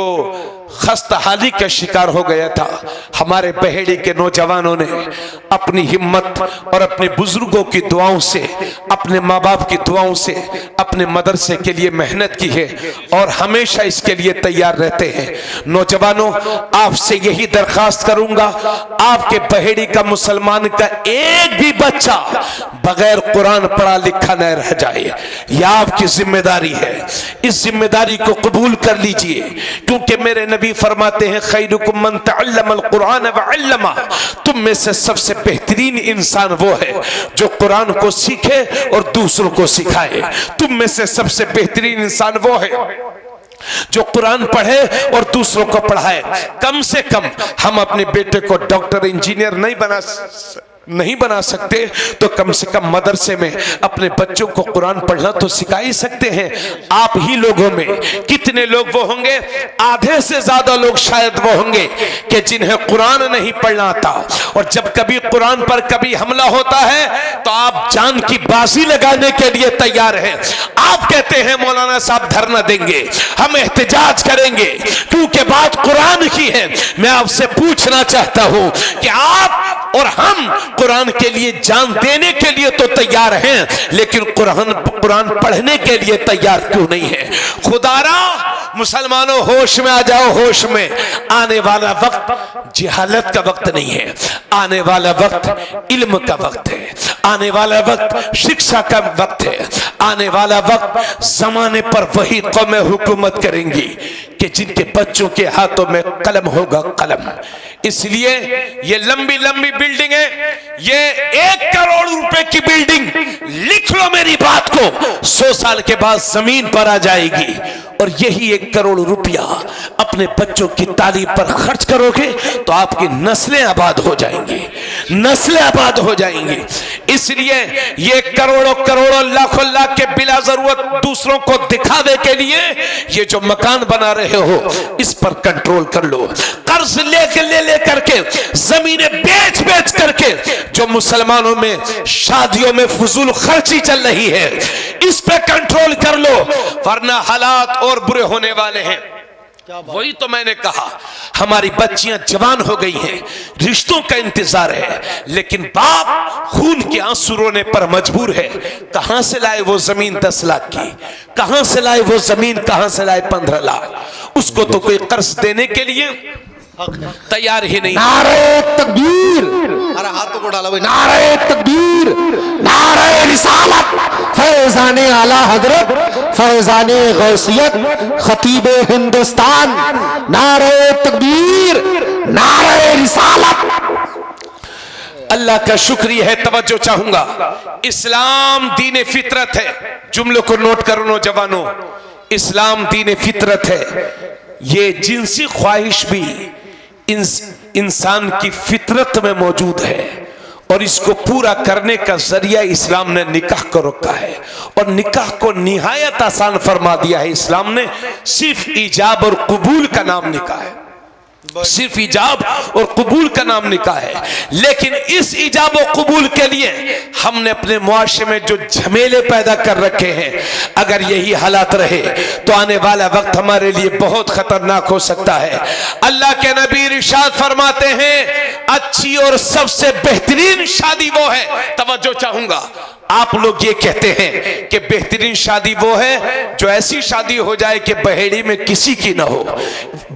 खस्ताहाली का शिकार हो गया था, हमारे बहेड़ी के नौजवानों ने अपनी हिम्मत और अपने बुजुर्गों की दुआओं से, अपने माँ बाप की दुआओं से अपने मदरसे के लिए मेहनत की है और हमेशा इसके लिए तैयार रहते हैं। नौजवानों, आपसे यही दरखास्त करूंगा, आपके बहेड़ी का मुसलमान का एक भी बच्चा बगैर कुरान पढ़ा लिखा न रह जाए। यह आपकी जिम्मेदारी है, इस जिम्मेदारी को कबूल कर लीजिए, क्योंकि मेरे नबी फरमाते हैं खैरुकुम मन तअल्लमल कुरान व अल्लमा, तुम में से सबसे बेहतरीन इंसान वो है जो कुरान को सीखे और दूसरों को सिखाए। तुम में से सबसे बेहतरीन इंसान वो है जो कुरान पढ़े और दूसरों को पढ़ाए। कम से कम हम अपने बेटे को डॉक्टर इंजीनियर नहीं बना सकते तो कम से कम मदरसे में अपने बच्चों को कुरान पढ़ना तो सिखा ही सकते हैं। आप ही लोगों में कितने लोग वो होंगे, आधे से ज्यादा लोग शायद वो होंगे कि जिन्हें कुरान नहीं पढ़ना आता, और जब कभी कुरान पर कभी हमला होता है तो आप जान की बाजी लगाने के लिए तैयार हैं। आप कहते हैं मौलाना साहब धरना देंगे, हम एहतजाज करेंगे, क्योंकि बात कुरान की है। मैं आपसे पूछना चाहता हूं कि आप और हम कुरान के लिए जान देने के लिए तो तैयार हैं, लेकिन कुरान पढ़ने के लिए तैयार क्यों नहीं है? खुदारा मुसलमानों, होश में आ जाओ, होश में। आने वाला वक्त जिहालत का वक्त नहीं है, आने वाला वक्त इल्म का वक्त है, आने वाला वक्त शिक्षा का वक्त है, आने वाला वक्त जमाने पर वही कौमें हुकूमत करेंगी कि जिनके बच्चों के हाथों में कलम होगा, कलम। इसलिए ये लंबी लंबी बिल्डिंग है, ये 1 करोड़ रुपए की बिल्डिंग, लिख लो मेरी बात को, 100 साल के बाद जमीन पर आ जाएगी। और यही 1 करोड़ रुपया अपने बच्चों की तालीम पर खर्च करोगे तो आपकी नस्लें आबाद हो जाएंगी, नस्लें आबाद हो जाएंगी। इसलिए ये करोड़ों करोड़ों लाखों लाख के बिला जरूरत दूसरों को दिखावे के लिए ये जो मकान बना रहे हो इस पर कंट्रोल कर लो। कर्ज ले करके, जमीनें बेच बेच करके जो मुसलमानों में शादियों में फजूल खर्ची चल रही है, इस पे कंट्रोल कर लो, वरना हालात और बुरे होने वाले हैं। वही तो मैंने कहा, हमारी बच्चियां जवान हो गई हैं, रिश्तों का इंतजार है, लेकिन बाप खून के आंसू रोने पर मजबूर है। कहां से लाए वो जमीन 10 लाख की, कहां से लाए वो जमीन, कहां से लाए 15 लाख? उसको तो कोई कर्ज देने के लिए तैयार ही नहीं। नारे तकबीर, अरे हाथ तो उठा लो भाई। नारे तकबीर, नारे रिसालत, फैजाने आला हजरत, फैजान गौसियत खतीब हिंदुस्तान, नारे तकबीर, नारे रिसालत। अल्लाह का शुक्रिया है। तवज्जो चाहूंगा, इस्लाम दीन फितरत है। जुमलों को नोट करो नौजवानों, इस्लाम दीन फितरत है। ये जिनसी ख्वाहिश भी इंसान की फितरत में मौजूद है और इसको पूरा करने का जरिया इस्लाम ने निकाह को रखा है और निकाह को निहायत आसान फरमा दिया है। इस्लाम ने सिर्फ इजाब और कबूल का नाम निकाह है, सिर्फ इजाब और कबूल का नाम निकाह है। लेकिन इस इजाब और कबूल के लिए हमने अपने मुआशरे में जो झमेले पैदा कर रखे हैं, अगर यही हालात रहे तो आने वाला वक्त हमारे लिए बहुत खतरनाक हो सकता है। अल्लाह के नबी इरशाद फरमाते हैं, अच्छी और सबसे बेहतरीन शादी वो है। तवज्जो चाहूंगा, आप लोग ये कहते हैं कि बेहतरीन शादी वो है जो ऐसी शादी हो जाए कि बहेड़ी में किसी की ना हो।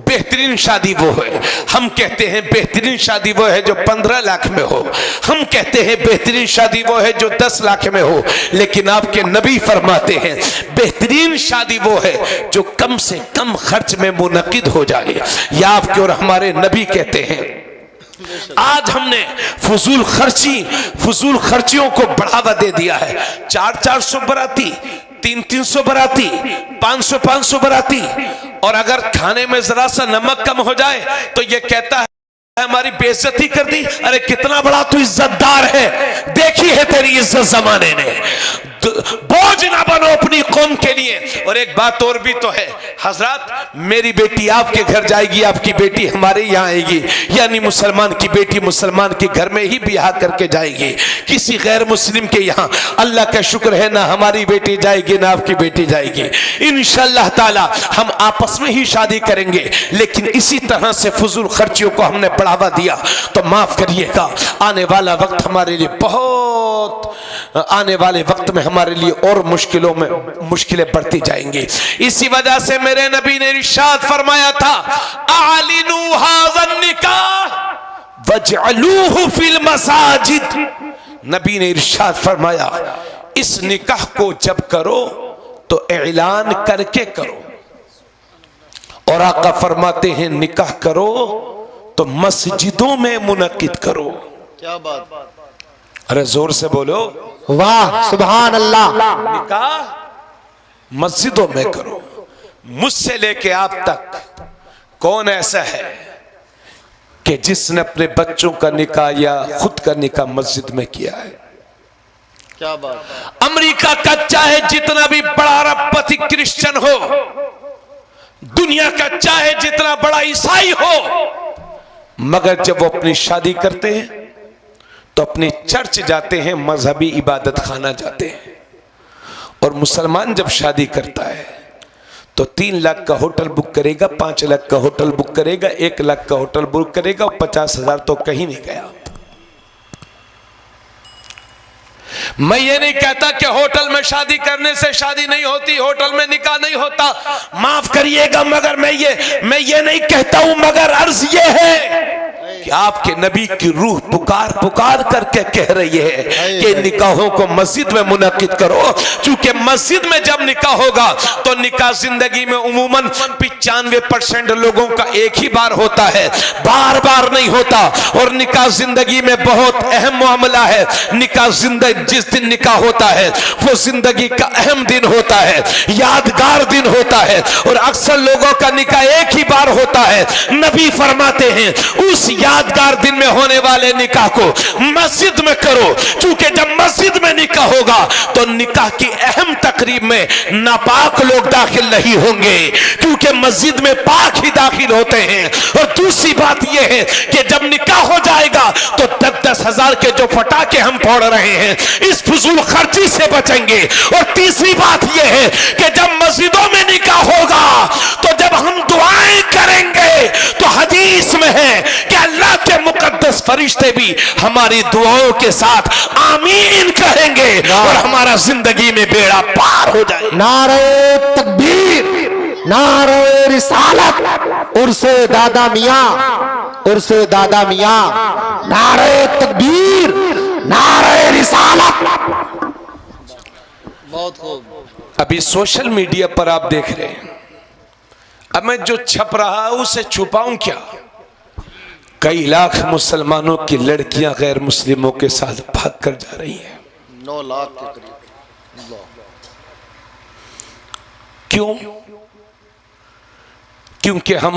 बेहतरीन शादी वो है। हम कहते हैं बेहतरीन शादी वो है जो 15 लाख में हो। हम कहते हैं बेहतरीन शादी वो है जो 10 लाख में हो। लेकिन आपके नबी फरमाते हैं बेहतरीन शादी वो है जो कम से कम खर्च में मुनक्किद हो जाए। या आपके और हमारे नबी कहते हैं, आज हमने फजूल खर्चियों को बढ़ावा दे दिया है। 400 बराती, 300 बराती, 500 बराती, और अगर खाने में जरा सा नमक कम हो जाए तो ये कहता है हमारी बेइज्जती कर दी। अरे कितना बड़ा तू इज्जतदार है, देखी है तेरी इज्जत जमाने ने। बोझ ना बनो अपनी कौम के लिए। और एक बात और भी तो है हजरत, मेरी बेटी आपके घर जाएगी, आपकी बेटी हमारे यहाँ आएगी, यानी मुसलमान की बेटी मुसलमान के घर में ही ब्याह करके जाएगी, किसी गैर मुस्लिम के यहाँ। अल्लाह का शुक्र है ना हमारी बेटी जाएगी ना आपकी बेटी जाएगी। इंशाअल्लाह ताला हम आपस में ही शादी करेंगे। लेकिन इसी तरह से फजूल खर्चियों को हमने बढ़ावा दिया तो माफ करिएगा, आने वाला वक्त हमारे लिए बहुत, आने वाले वक्त में हमारे लिए और मुश्किलें बढ़ती जाएंगी। इसी वजह से मेरे नबी ने इरशाद फरमाया था, आलिनू हाज़न निकाह वजअलूहु फिल मसाजिद। नबी ने इरशाद फरमाया इस निकाह को जब करो तो ऐलान करके करो। और आका फरमाते हैं निकाह करो तो मस्जिदों में मुनक्किद करो। क्या बात, अरे जोर से बोलो, वाह सुभान अल्लाह। निकाह मस्जिदों में करो। मुझसे लेके आप तक कौन ऐसा है कि जिसने अपने बच्चों का निकाह या खुद का निकाह मस्जिद में किया है? क्या बात, अमेरिका का चाहे जितना भी बड़ा अरबपति क्रिश्चियन हो, दुनिया का चाहे जितना बड़ा ईसाई हो, मगर जब वो अपनी शादी करते हैं तो अपने चर्च जाते हैं, मजहबी इबादत खाना जाते हैं। और मुसलमान जब शादी करता है तो 3 लाख का होटल बुक करेगा, 5 लाख का होटल बुक करेगा, 1 लाख का होटल बुक करेगा, और 50,000 तो कहीं नहीं गया। मैं ये नहीं कहता कि होटल में शादी करने से शादी नहीं होती, होटल में निकाह नहीं होता, माफ करिएगा, मगर मैं ये नहीं कहता हूं। मगर अर्ज ये है कि आपके नबी की रूह पुकार पुकार करके कह रही है कि निकाहों को मस्जिद में मुनक्किद करो। चूंकि मस्जिद में जब निकाह होगा तो निकाह जिंदगी में उमूमन 95% लोगों का एक ही बार होता है, बार बार नहीं होता। और निकाह जिंदगी में बहुत अहम मामला है। निकाह जिंदगी, जिस दिन निकाह होता है वो जिंदगी का अहम दिन होता है, यादगार दिन होता है। और अक्सर लोगों का निकाह एक ही बार होता है। नबी फरमाते हैं उस यादगार दिन में होने वाले निकाह को मस्जिद में करो। चूंकि जब मस्जिद में निकाह होगा तो निकाह की अहम तकरीब में नापाक लोग दाखिल नहीं होंगे, क्योंकि मस्जिद में पाक ही दाखिल होते हैं। और दूसरी बात यह है कि जब निकाह हो जाएगा तो 10-10 हजार के जो फटाके हम फोड़ रहे हैं इस फजूल खर्ची से बचेंगे। और तीसरी बात यह है कि जब मस्जिदों में निकाह होगा तो जब हम दुआएं करेंगे तो हदीस में है कि अल्लाह के मुकद्दस फरिश्ते भी हमारी दुआओं के साथ आमीन कहेंगे और हमारा जिंदगी में बेड़ा पार हो जाए। नारे तकबीर, नारे रिसालत, उर्से दादा मियां, उर्से दादा मियां, नारे तकबीर, नारे रिसालत। बहुत खूब। अभी सोशल मीडिया पर आप देख रहे हैं, अब मैं जो छप रहा है उसे छुपाऊं क्या? कई लाख मुसलमानों की लड़कियां गैर मुस्लिमों के साथ भाग कर जा रही हैं। 9 लाख के करीब। क्यों? क्योंकि हम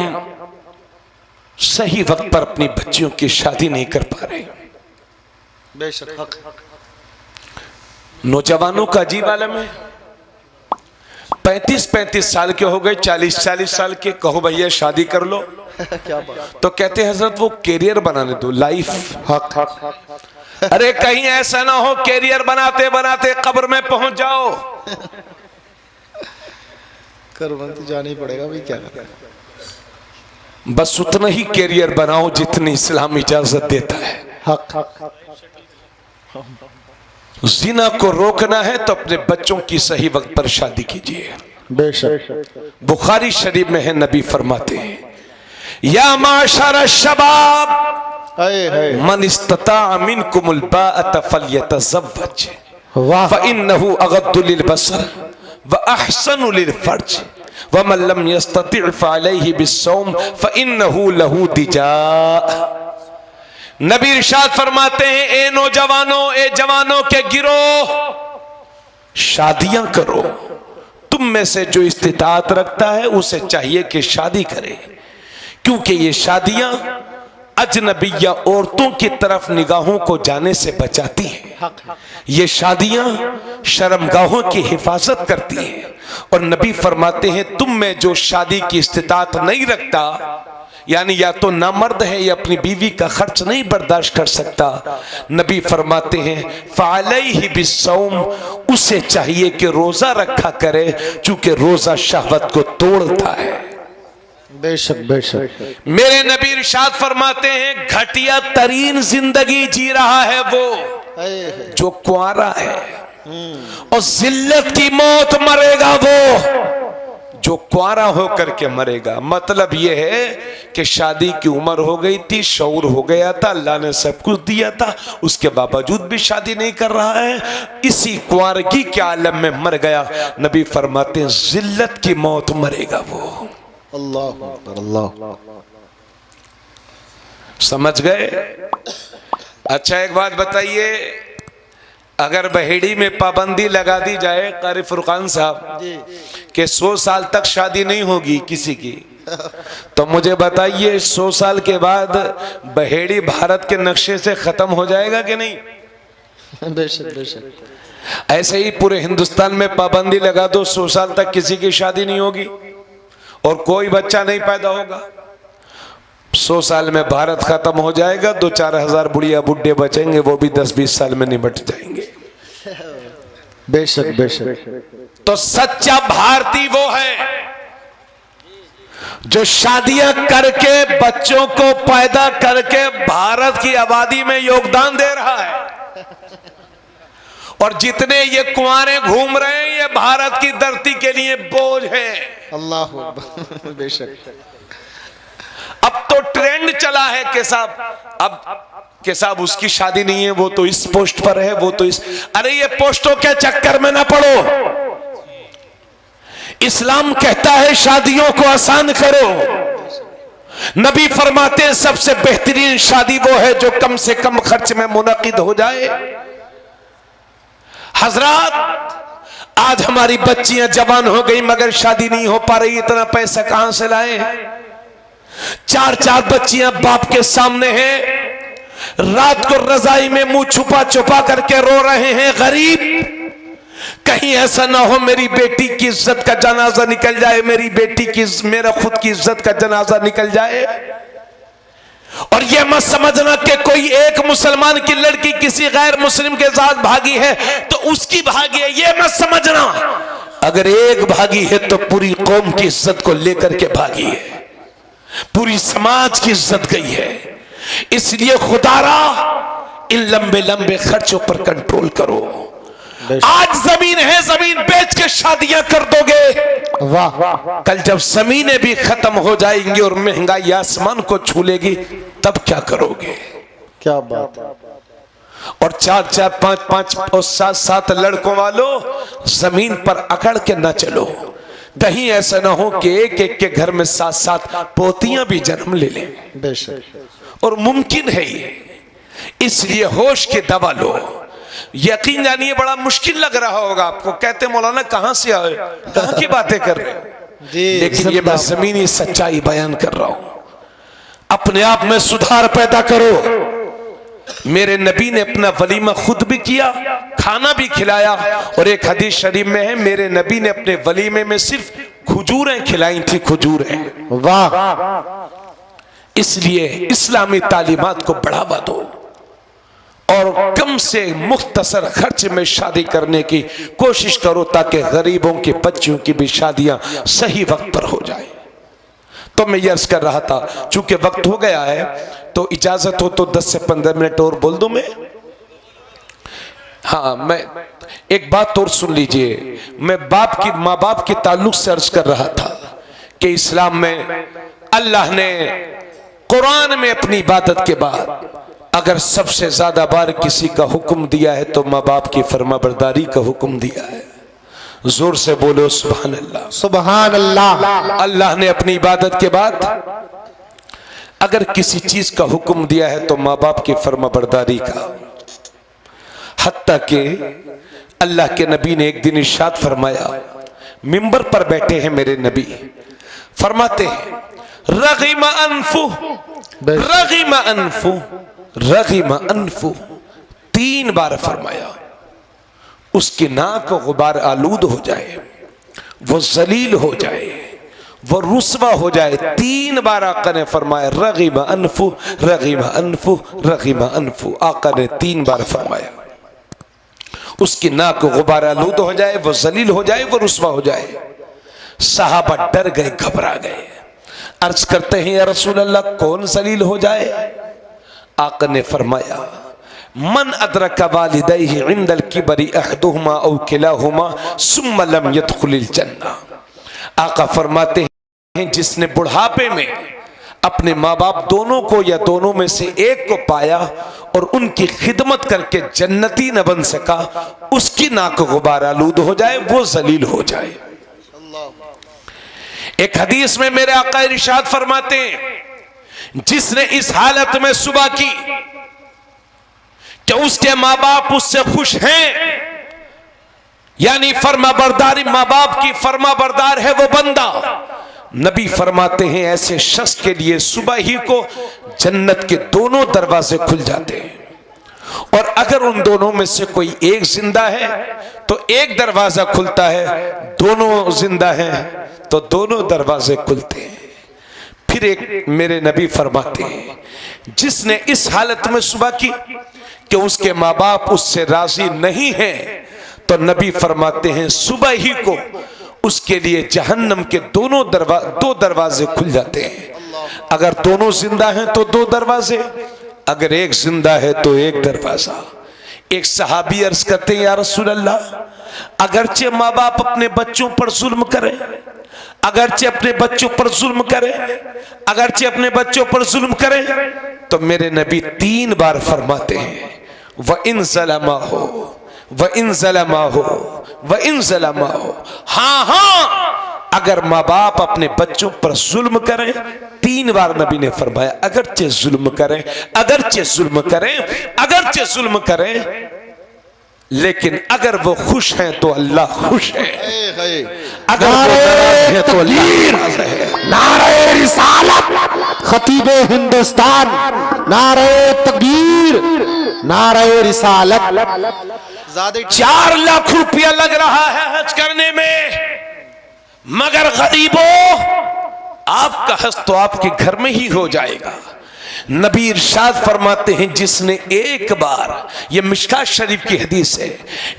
सही वक्त पर अपनी बच्चियों की शादी नहीं कर पा रहे। बेशक हक। नौजवानों का अजीब आलम है। 35-35 साल के हो गए, 40-40 साल के, कहो भैया शादी कर लो क्या बात। तो कहते हैं हजरत वो कैरियर बनाने दो, लाइफ। हक। अरे कहीं ऐसा ना हो कैरियर बनाते बनाते कब्र में पहुंच जाओ। करवंती जाना ही पड़ेगा भाई, क्या करें। बस उतना ही कैरियर बनाओ जितनी इस्लाम इजाजत देता है। हक। जिना को रोकना है तो अपने बच्चों की सही वक्त पर शादी कीजिए। बेशक। बुखारी शरीफ में है, नबी फरमाते हैं या माशर शबाब मन इस्तता मिनकुमुल बाअत फल्यतज़व्वज फ़इन्नहु अग़द्दु लिलबसर व अहसनु लिलफ़र्ज व मन लम यस्तति' फ़अलैहि बिस्सौम फ़इन्नहु लहू दिजा। नबी इरशाद फरमाते हैं, ए नौजवानों, ए जवानों के गिरोह, शादियां करो। तुम में से जो इस्तिताअत रखता है उसे चाहिए कि शादी करे, क्योंकि ये शादियां अजनबिया औरतों की तरफ निगाहों को जाने से बचाती हैं। ये शादियां शर्मगाहों की हिफाजत करती हैं। और नबी फरमाते हैं, तुम में जो शादी की इस्तिताअत नहीं रखता, यानी या तो नामर्द है या अपनी बीवी का खर्च नहीं बर्दाश्त कर सकता, नबी फरमाते हैं फ़अलैहि बिस्सौम, उसे चाहिए कि रोजा रखा करे, चूंकि रोजा शहवत को तोड़ता है। बेशक बेशक। मेरे नबी इरशाद फरमाते हैं, घटिया तरीन जिंदगी जी रहा है वो जो कुंवारा है, और जिल्लत की मौत मरेगा वो जो कुंवारा होकर के मरेगा। मतलब यह है कि शादी की उम्र हो गई थी, शऊर हो गया था, अल्लाह ने सब कुछ दिया था, उसके बावजूद भी शादी नहीं कर रहा है, इसी कुंवारगी के आलम में मर गया। नबी फरमाते हैं जिल्लत की मौत मरेगा वो। अल्लाह अकबर, अल्लाह। समझ गए? अच्छा एक बात बताइए, अगर बहेड़ी में पाबंदी लगा दी जाए कारी फुरकान साहब कि 100 साल तक शादी नहीं होगी किसी की, तो मुझे बताइए 100 साल के बाद बहेड़ी भारत के नक्शे से खत्म हो जाएगा कि नहीं? बेशक बेशक। ऐसे ही पूरे हिंदुस्तान में पाबंदी लगा दो, 100 साल तक किसी की शादी नहीं होगी और कोई बच्चा नहीं पैदा होगा। 100 साल में भारत खत्म हो जाएगा, 2-4 हजार बुढ़िया बुढ़े बचेंगे, वो भी 10-20 साल में निपट जाएंगे। बेशक बेशक। तो सच्चा भारतीय वो है जो शादियां करके बच्चों को पैदा करके भारत की आबादी में योगदान दे रहा है। और जितने ये कुंवारे घूम रहे हैं ये भारत की धरती के लिए बोझ है। अल्लाह अकबर। बेशक। अब तो ट्रेंड चला है कि साहब अब कि साहब उसकी शादी नहीं है, वो तो इस पोस्ट पर है, वो तो इस, अरे ये पोस्टों के चक्कर में ना पड़ो। इस्लाम कहता है शादियों को आसान करो। नबी फरमाते हैं सबसे बेहतरीन शादी वो है जो कम से कम खर्च में मुनक़िद हो जाए। हजरात आज हमारी बच्चियां जवान हो गई मगर शादी नहीं हो पा रही, इतना पैसा कहां से लाए? 4-4 बच्चियां बाप के सामने हैं, रात को रजाई में मुंह छुपा छुपा करके रो रहे हैं, गरीब। कहीं ऐसा ना हो मेरी बेटी की इज्जत का जनाजा निकल जाए, मेरी बेटी की, मेरा खुद की इज्जत का जनाजा निकल जाए। और यह मत समझना कि कोई एक मुसलमान की लड़की किसी गैर मुस्लिम के साथ भागी है तो उसकी भागी है, यह मत समझना। अगर एक भागी है तो पूरी कौम की इज्जत को लेकर के भागी है, पूरी समाज की इज्जत गई है। इसलिए खुदारा इन लंबे लंबे खर्चों पर कंट्रोल करो। आज जमीन है, जमीन बेच के शादियां कर दोगे, वाह। कल जब जमीनें भी खत्म हो जाएंगी और महंगाई आसमान को छू लेगी तब क्या करोगे? क्या बात। और 4-4, 5-5 और 7-7 लड़कों वालों जमीन पर अकड़ के न चलो। कहीं ऐसा ना हो कि एक एक के घर में 7-7 पोतियां भी जन्म ले लें, बेशक। और मुमकिन है ये। इसलिए होश की दवा लो। यकीन जानिए बड़ा मुश्किल लग रहा होगा आपको, कहते मौलाना कहां से आए, कहां की बातें कर रहे हैं जी। लेकिन ये मैं जमीनी सच्चाई बयान कर रहा हूं। अपने आप में सुधार पैदा करो। मेरे नबी ने अपना वलीमा खुद भी किया, खाना भी खिलाया, और एक हदीस शरीफ में है मेरे नबी ने अपने वलीमे में सिर्फ खजूरें खिलाई थी, खजूरें। वाह। इसलिए इस्लामी तालीमात को बढ़ावा दो और कम से मुख्तसर खर्च में शादी करने की कोशिश करो ताकि गरीबों के बच्चों की भी शादियां सही वक्त पर हो जाए। तो मैं यर्ज कर रहा था, चूंकि वक्त हो गया है तो इजाजत हो तो 10 से 15 मिनट और बोल दूं मैं। हाँ, मैं एक बात और सुन लीजिए। मैं माँ बाप के ताल्लुक से अर्ज कर रहा था कि इस्लाम में अल्लाह ने कुरान में अपनी इबादत के बाद अगर सबसे ज्यादा बार किसी का हुक्म दिया है तो माँ बाप की फरमाबरदारी का हुक्म दिया है। जोर से बोलो सुभान अल्लाह। सुभान अल्लाह। अल्लाह ने अपनी इबादत के बाद अगर किसी चीज का हुक्म दिया है तो माँ बाप की फरमाबरदारी का। हत्ता कि अल्लाह के नबी ने एक दिन इरशाद फरमाया, मिंबर पर बैठे हैं मेरे नबी, फरमाते हैं रग़िमा अनफु, रग़िमा अनफु, रग़िमा अनफु, 3 बार फरमाया। उसकी नाक गुबार आलूद हो जाए, वो जलील हो जाए, वो रुस्वा हो जाए। 3 बार आका ने फरमाया रग़िमा अनफु, रग़िमा अनफु, रग़िमा अनफु। आका ने 3 बार फरमाया। उसकी नाक गुबार आलूद हो जाए, वो जलील हो जाए, वो रुस्वा हो जाए। सहाबा डर गए, घबरा गए, अर्ज करते हैं या रसूल अल्लाह कौन जलील हो जाए? आका ने फरमाया मन अदरका वालिदैहि इंदल किबरी अहदुहुमा औ किलाहुमा सुम्मा लम यदखुलिल जन्नह। आका फरमाते हैं जिसने बुढ़ापे में अपने माँ बाप दोनों को या दोनों में से एक को पाया और उनकी खिदमत करके जन्नती न बन सका, उसकी नाक गुबार आलूद हो जाए, वो जलील हो जाए। एक हदीस में मेरे आका इरशाद फरमाते हैं जिसने इस हालत में सुबह की कि उसके माँ बाप उससे खुश हैं, यानी फरमाबरदारी, माँ बाप की फरमाबरदार है वो बंदा, नबी फरमाते हैं ऐसे शख्स के लिए सुबह ही को जन्नत के दोनों दरवाजे खुल जाते हैं। और अगर उन दोनों में से कोई एक जिंदा है तो एक दरवाजा खुलता है, दोनों जिंदा हैं तो दोनों दरवाजे खुलते हैं। फिर एक मेरे नबी फरमाते हैं जिसने इस हालत में सुबह की कि उसके माँ बाप उससे राजी नहीं हैं, तो नबी फरमाते हैं सुबह ही को उसके लिए जहन्नम के दो दरवाजे खुल जाते हैं। अगर दोनों जिंदा हैं तो 2 दरवाजे, अगर एक जिंदा है तो 1 दरवाजा। एक सहाबी अर्ज करते हैं या रसूल अल्लाह अगरचे माँ बाप अपने बच्चों पर जुल्म करें, अगरचे अपने बच्चों पर जुल्म करें, अगरचे अपने बच्चों पर जुल्म करें, तो मेरे नबी 3 बार फरमाते हैं व इन ज़लमा हो, व इन ज़लमा हो, व इन ज़लमा हो। हाँ हाँ, अगर माँ बाप अपने बच्चों पर जुल्म करें, 3 बार नबी ने फरमाया अगरचे जुल्म करें, अगरचे जुल्म करें, अगरचे जुल्म करें, लेकिन अगर वो खुश हैं तो अल्लाह खुश है, अगर वो नाराज है तो अल्लाह नाराज है। नारे रिसालत खतीबे हिंदुस्तान, नारे तकबीर, नारे रिसालत। 4 लाख रुपया लग रहा है हज करने में, मगर गरीबों आपका हज तो आपके घर में ही हो जाएगा। नबी इरशाद फरमाते हैं जिसने एक बार, ये मिशकात शरीफ की हदीस है,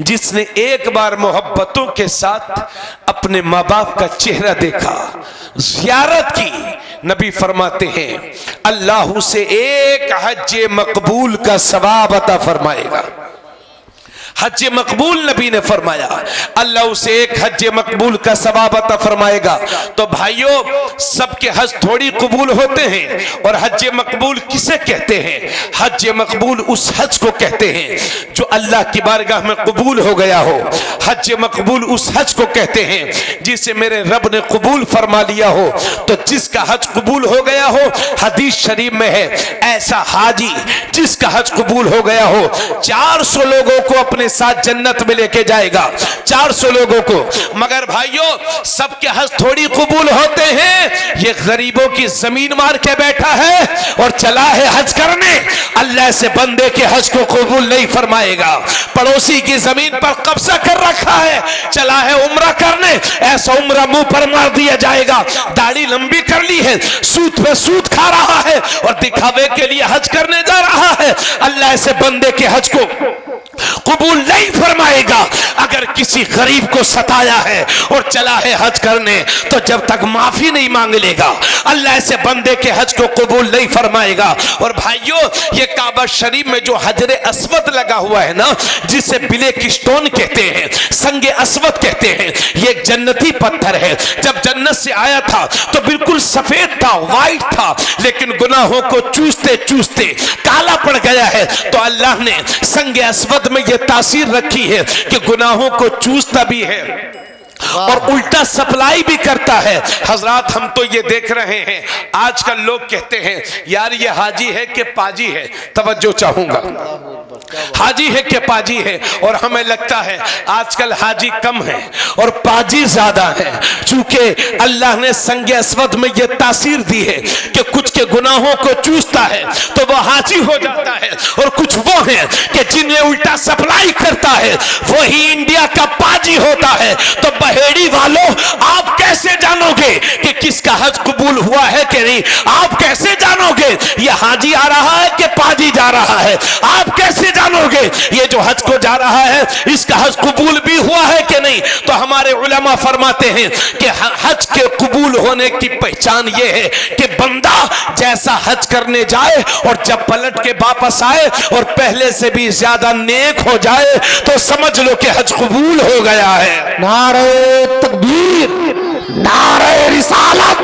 जिसने एक बार मोहब्बतों के साथ अपने माँ बाप का चेहरा देखा, ज़ियारत की, नबी फरमाते हैं अल्लाह उसे 1 हज मकबूल का सवाब अता फरमाएगा। हज मकबूल नबी ने फरमाया, अल्लाह उसे एक हज मकबूल का सवाब अता फरमाएगा। तो भाइयों, सबके हज थोड़ी कबूल होते हैं। और हज मकबूल किसे कहते हैं? हज मकबूल उस हज को कहते हैं जो अल्लाह की बारगाह में कबूल हो गया हो। हज मकबूल उस हज को कहते हैं जिसे मेरे रब ने कबूल फरमा लिया हो। तो जिसका हज कबूल हो गया हो, हदीस शरीफ में है, ऐसा हाजी जिसका हज कबूल हो गया हो 400 लोगों को अपने साथ जन्नत में लेके जाएगा। 400 लोगों को। मगर भाइयों, सबके हज थोड़ी कबूल होते हैं। ये गरीबों की जमीन मार के बैठा है और चला है हज करने, अल्लाह से बंदे के हज को कबूल नहीं फरमाएगा। पड़ोसी की जमीन पर कब्जा कर रखा है, चला है उम्रा करने, ऐसा उम्रा मुंह पर मार दिया जाएगा। दाढ़ी लंबी कर ली है, सूद पे सूद खा रहा है और दिखावे के लिए हज करने जा रहा है, अल्लाह से बंदे के हज को कबूल नहीं फरमाएगा। अगर किसी गरीब को सताया है और चला है हज करने, तो जब तक माफी नहीं मांग लेगा, अल्लाह से बंदे के हज को कबूल नहीं फरमाएगा। और भाइयों, ये काबा शरीफ में जो हजरे अस्वद लगा हुआ है ना, जिसे ब्लैक स्टोन कहते हैं, संगे अस्वद कहते हैं, ये एक जन्नती पत्थर है। जब जन्नत से आया था तो बिल्कुल सफेद था, वाइट था, लेकिन गुनाहों को चूसते चूसते काला पड़ गया है। तो अल्लाह ने संगे अस्वद में यह तासीर रखी है कि गुनाहों को चूसता भी है और उल्टा सप्लाई भी करता है। हजरात, हम तो ये देख रहे हैं, आजकल लोग कहते हैं यार ये हाजी है कि पाजी है। तवज्जो चाहूंगा, हाजी है कि पाजी है। और हमें लगता है आजकल हाजी कम है और पाजी ज्यादा है, चूंकि अल्लाह ने संगे अस्वद में यह तासीर दी है कि कुछ के गुनाहों को चूसता है तो वह हाजी हो जाता है, और कुछ वो है कि जिन्हें उल्टा सप्लाई करता है वही इंडिया का पाजी होता है। तो बहेड़ी वालों, आप कैसे जानोगे कि किसका हज कबूल हुआ है कि नहीं? आप कैसे जानोगे ये हाजी आ रहा है कि पाजी जा रहा है? आप कैसे जानोगे ये जो हज को जा रहा है इसका हज कबूल भी हुआ है कि नहीं? तो हमारे उलमा फरमाते हैं कि हज के कबूल होने की पहचान ये है कि बंदा जैसा हज करने जाए और जब पलट के वापस आए और पहले से भी ज्यादा नेक हो जाए, तो समझ लो कि हज कबूल हो गया है। नारे तकबीर, नारे रिसालत।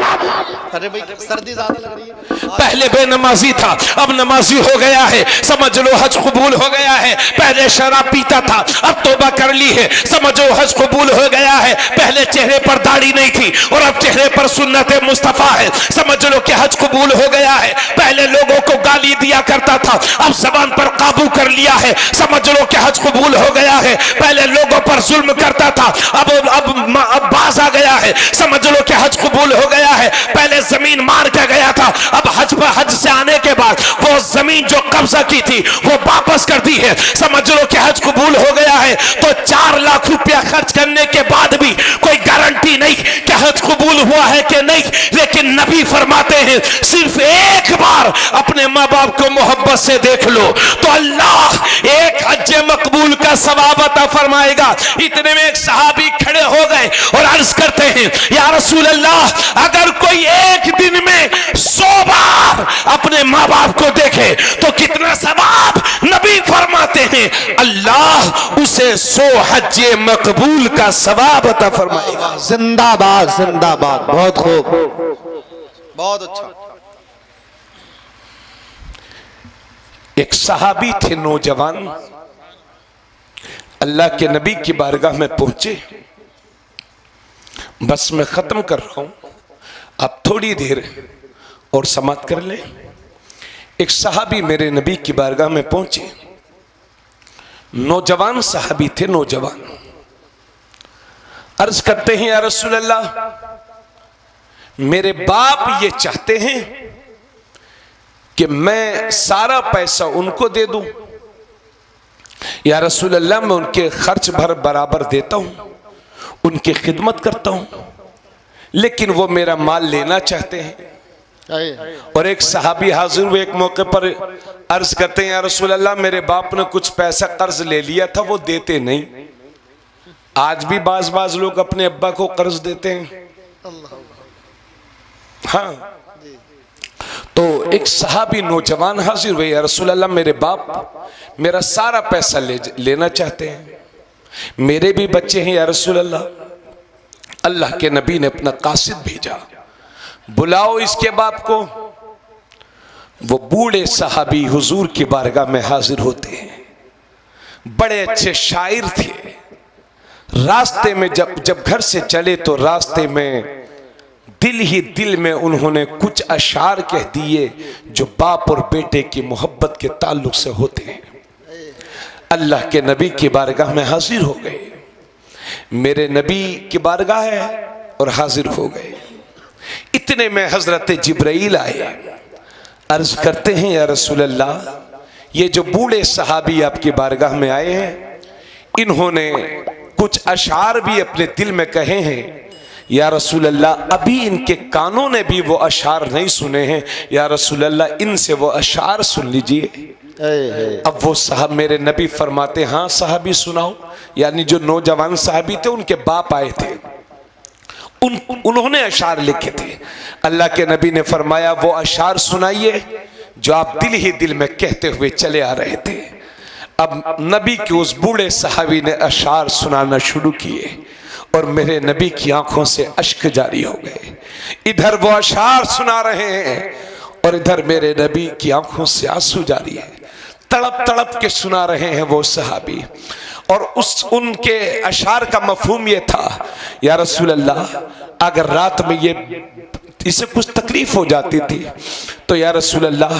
अरे भाई, सर्दी ज्यादा लग रही है। पहले बेनमाजी था, अब नमाजी हो गया है, समझ लो हज कबूल हो गया है। पहले शराब पीता था, अब तौबा कर ली है, समझो हज कबूल हो गया है। पहले चेहरे पर दाढ़ी नहीं थी और अब चेहरे पर सुन्नत मुस्तफा है, समझ लो कि हज कबूल हो गया है। पहले लोगों को गाली दिया करता था, अब जबान पर काबू कर लिया है, समझ लो कि हज कबूल हो गया है। पहले लोगों पर जुल्म करता था, अब बाज आ गया है, समझ लो कि हज कबूल हो गया है। पहले जमीन मार के गया था, अब हज से आने के बाद वो जमीन जो कब्जा की थी वो वापस कर दी है, समझ लो कि हज कबूल हो गया है। तो 4 लाख रुपया खर्च करने के बाद भी कोई गारंटी नहीं कि हज कबूल हुआ है कि नहीं। लेकिन नबी फरमाते हैं सिर्फ एक बार अपने माँ बाप को मोहब्बत से देख लो तो अल्लाह एक हज मकबूल का सवाब अता फरमाएगा। इतने में एक सहाबी खड़े हो गए और अर्ज करते हैं, या रसूल अल्लाह, अगर कोई एक दिन में 100 बार अपने माँ बाप को देखे तो कितना सवाब? नबी फरमाते हैं अल्लाह उसे 100 हज मकबूल का सवाब अता फरमाएगा। जिंदाबाद, जिंदाबाद। बहुत खूब, बहुत अच्छा। एक सहाबी थे नौजवान, अल्लाह के नबी की बारगाह में पहुंचे। बस मैं खत्म कर रहा हूं, आप थोड़ी देर और समाप्त कर ले। एक सहाबी मेरे नबी की बारगाह में पहुंचे, नौजवान सहाबी थे, नौजवान। अर्ज करते हैं, या रसूल अल्लाह, मेरे बाप ये चाहते हैं कि मैं सारा पैसा उनको दे दूं। या रसूल अल्लाह, मैं उनके खर्च भर बराबर देता हूं, उनकी खिदमत करता हूं, लेकिन वो मेरा माल लेना चाहते हैं। और एक सहाबी हाजिर हुए एक मौके पर, अर्ज करते हैं, या रसूल अल्लाह, मेरे बाप ने कुछ पैसा कर्ज ले लिया था, वो देते नहीं। आज भी बाज लोग अपने अब्बा को कर्ज देते हैं। हाँ, तो एक सहाबी नौजवान हाजिर हुए, या रसूल अल्लाह, मेरे बाप मेरा सारा पैसा लेना चाहते हैं। मेरे भी बच्चे हैं या रसूल अल्लाह। अल्लाह के नबी ने अपना कासिद भेजा, बुलाओ इसके बाप को। वो बूढ़े सहाबी हुजूर की बारगाह में हाजिर होते हैं। बड़े अच्छे शायर थे। रास्ते में जब घर से चले तो रास्ते में दिल ही दिल में उन्होंने कुछ अशार कह दिए जो बाप और बेटे की मोहब्बत के ताल्लुक से होते हैं। अल्लाह के नबी की बारगाह में हाजिर हो गए। मेरे नबी की बारगाह है और हाजिर हो गए। इतने में हजरत जिब्राइल आए, अर्ज करते हैं या रसूल अल्लाह, ये जो बूढ़े सहाबी आपकी बारगाह में आए हैं, इन्होंने कुछ अशार भी अपने दिल में कहे हैं या रसूल अल्लाह। अभी इनके कानों ने भी वो अशार नहीं सुने हैं या रसूल अल्लाह, इनसे वो अशार सुन लीजिए। अब वो साहब मेरे नबी फरमाते, हाँ साहबी सुनाओ। यानी जो नौजवान साहबी थे उनके बाप आए थे, उन्होंने अशार लिखे थे। अल्लाह के नबी ने फरमाया वो अशार सुनाइए जो आप दिल ही दिल में कहते हुए चले आ रहे थे। अब नबी के उस बूढ़े सहाबी ने अशार सुनाना शुरू किए और मेरे नबी की आंखों से अश्क जारी हो गए। इधर वो अशार सुना रहे हैं और इधर मेरे नबी की आंखों से आंसू जारी है। तड़प तड़प के सुना रहे हैं वो सहाबी। और उनके अशार का मफहूम ये था, या रसूल अल्लाह, अगर रात में इसे कुछ तकलीफ हो जाती थी तो या रसूल अल्लाह,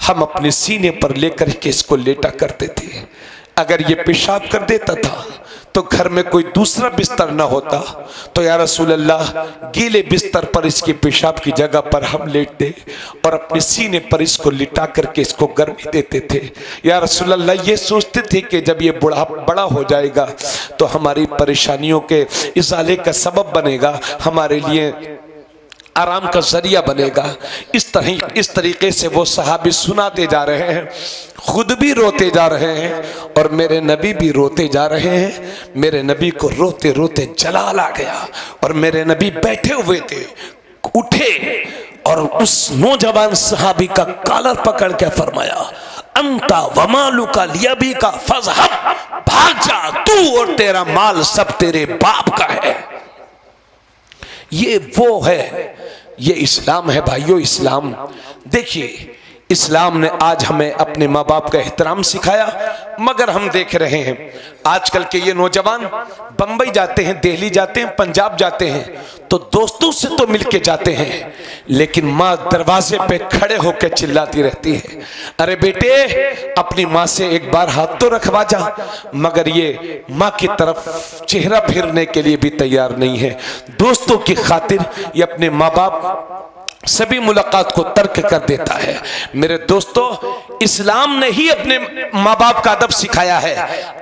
हम अपने सीने पर लेकर के इसको लेटा करते थे। अगर ये पेशाब कर देता था तो घर में कोई दूसरा बिस्तर ना होता तो या रसूल अल्लाह, गीले बिस्तर पर इसके पेशाब की जगह पर हम लेटते और अपने सीने पर इसको लिटा करके इसको गर्मी देते थे। या रसूल अल्लाह, ये सोचते थे कि जब ये बड़ा हो जाएगा तो हमारी परेशानियों के इजाले का सबब बनेगा, हमारे लिए आराम का जरिया बनेगा। इस तरीके से वो सहाबी सुनाते जा रहे हैं, खुद भी रोते जा रहे हैं और मेरे नबी भी रोते जा रहे हैं। मेरे नबी को रोते रोते जलाल आ गया और मेरे नबी बैठे हुए थे, उठे और उस नौजवान सहाबी का कॉलर पकड़ के फरमाया, अंता वमालू का लिया भी का फज़हब, भाग जा, तू और तेरा माल सब तेरे बाप का है। ये वो है, ये इस्लाम है भाइयों, इस्लाम। देखिए, इस्लाम ने आज हमें अपने माँ बाप का एहतराम सिखाया, मगर हम देख रहे हैं आजकल के ये नौजवान बंबई जाते हैं, दिल्ली जाते हैं, पंजाब जाते हैं तो दोस्तों से तो मिलके जाते हैं, लेकिन माँ दरवाजे पे खड़े होकर चिल्लाती रहती है, अरे बेटे अपनी माँ से एक बार हाथ तो रखवा जा। मगर ये माँ की तरफ चेहरा फेरने के लिए भी तैयार नहीं है। दोस्तों की खातिर ये अपने माँ बाप सभी मुलाकात को तर्क कर देता है। मेरे दोस्तों, इस्लाम ने ही अपने माँ बाप का अदब सिखाया है।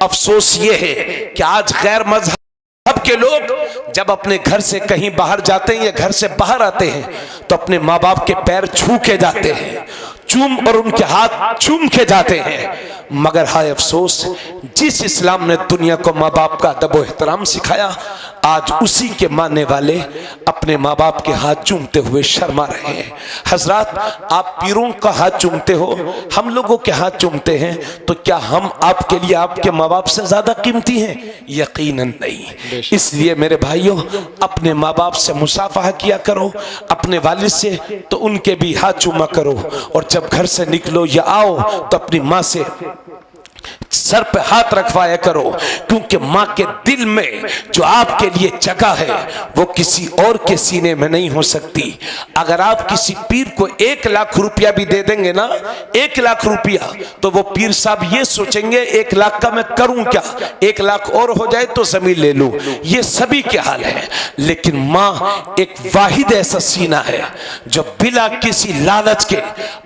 अफसोस ये है कि आज गैर मजहब के लोग जब अपने घर से कहीं बाहर जाते हैं या घर से बाहर आते हैं तो अपने माँ बाप के पैर छू के जाते हैं, चूम और उनके हाथ चूम के जाते हैं। मगर हाय अफसोस, जिस इस्लाम ने दुनिया को माँ बाप का अदब और एहतराम सिखाया, आज उसी के मानने वाले अपने माँ बाप के हाथ चूमते हुए शर्मा रहे हैं। हजरात, आप पीरों का हाथ चूमते हो, हम लोगों के हाथ चूमते हैं, तो क्या हम आपके लिए आपके माँ बाप से ज्यादा कीमती हैं? यकीनन नहीं। इसलिए मेरे भाइयों, अपने माँ बाप से मुसाफहा किया करो, अपने वालिद से तो उनके भी हाथ चूमा करो, और जब घर से निकलो या आओ तो अपनी माँ से सर पे हाथ रखवाया करो, क्योंकि माँ के दिल में जो आपके लिए जगह है वो किसी और के सीने में नहीं हो सकती। अगर आप किसी पीर को 1 लाख रुपया भी दे देंगे ना, 1 लाख रुपया, तो वो पीर साहब ये सोचेंगे 1 लाख का मैं करूं क्या, 1 लाख और हो जाए तो जमीन ले लूं। ये सभी के हाल है। लेकिन माँ एक वाहिद ऐसा सीना है जो बिना किसी लालच के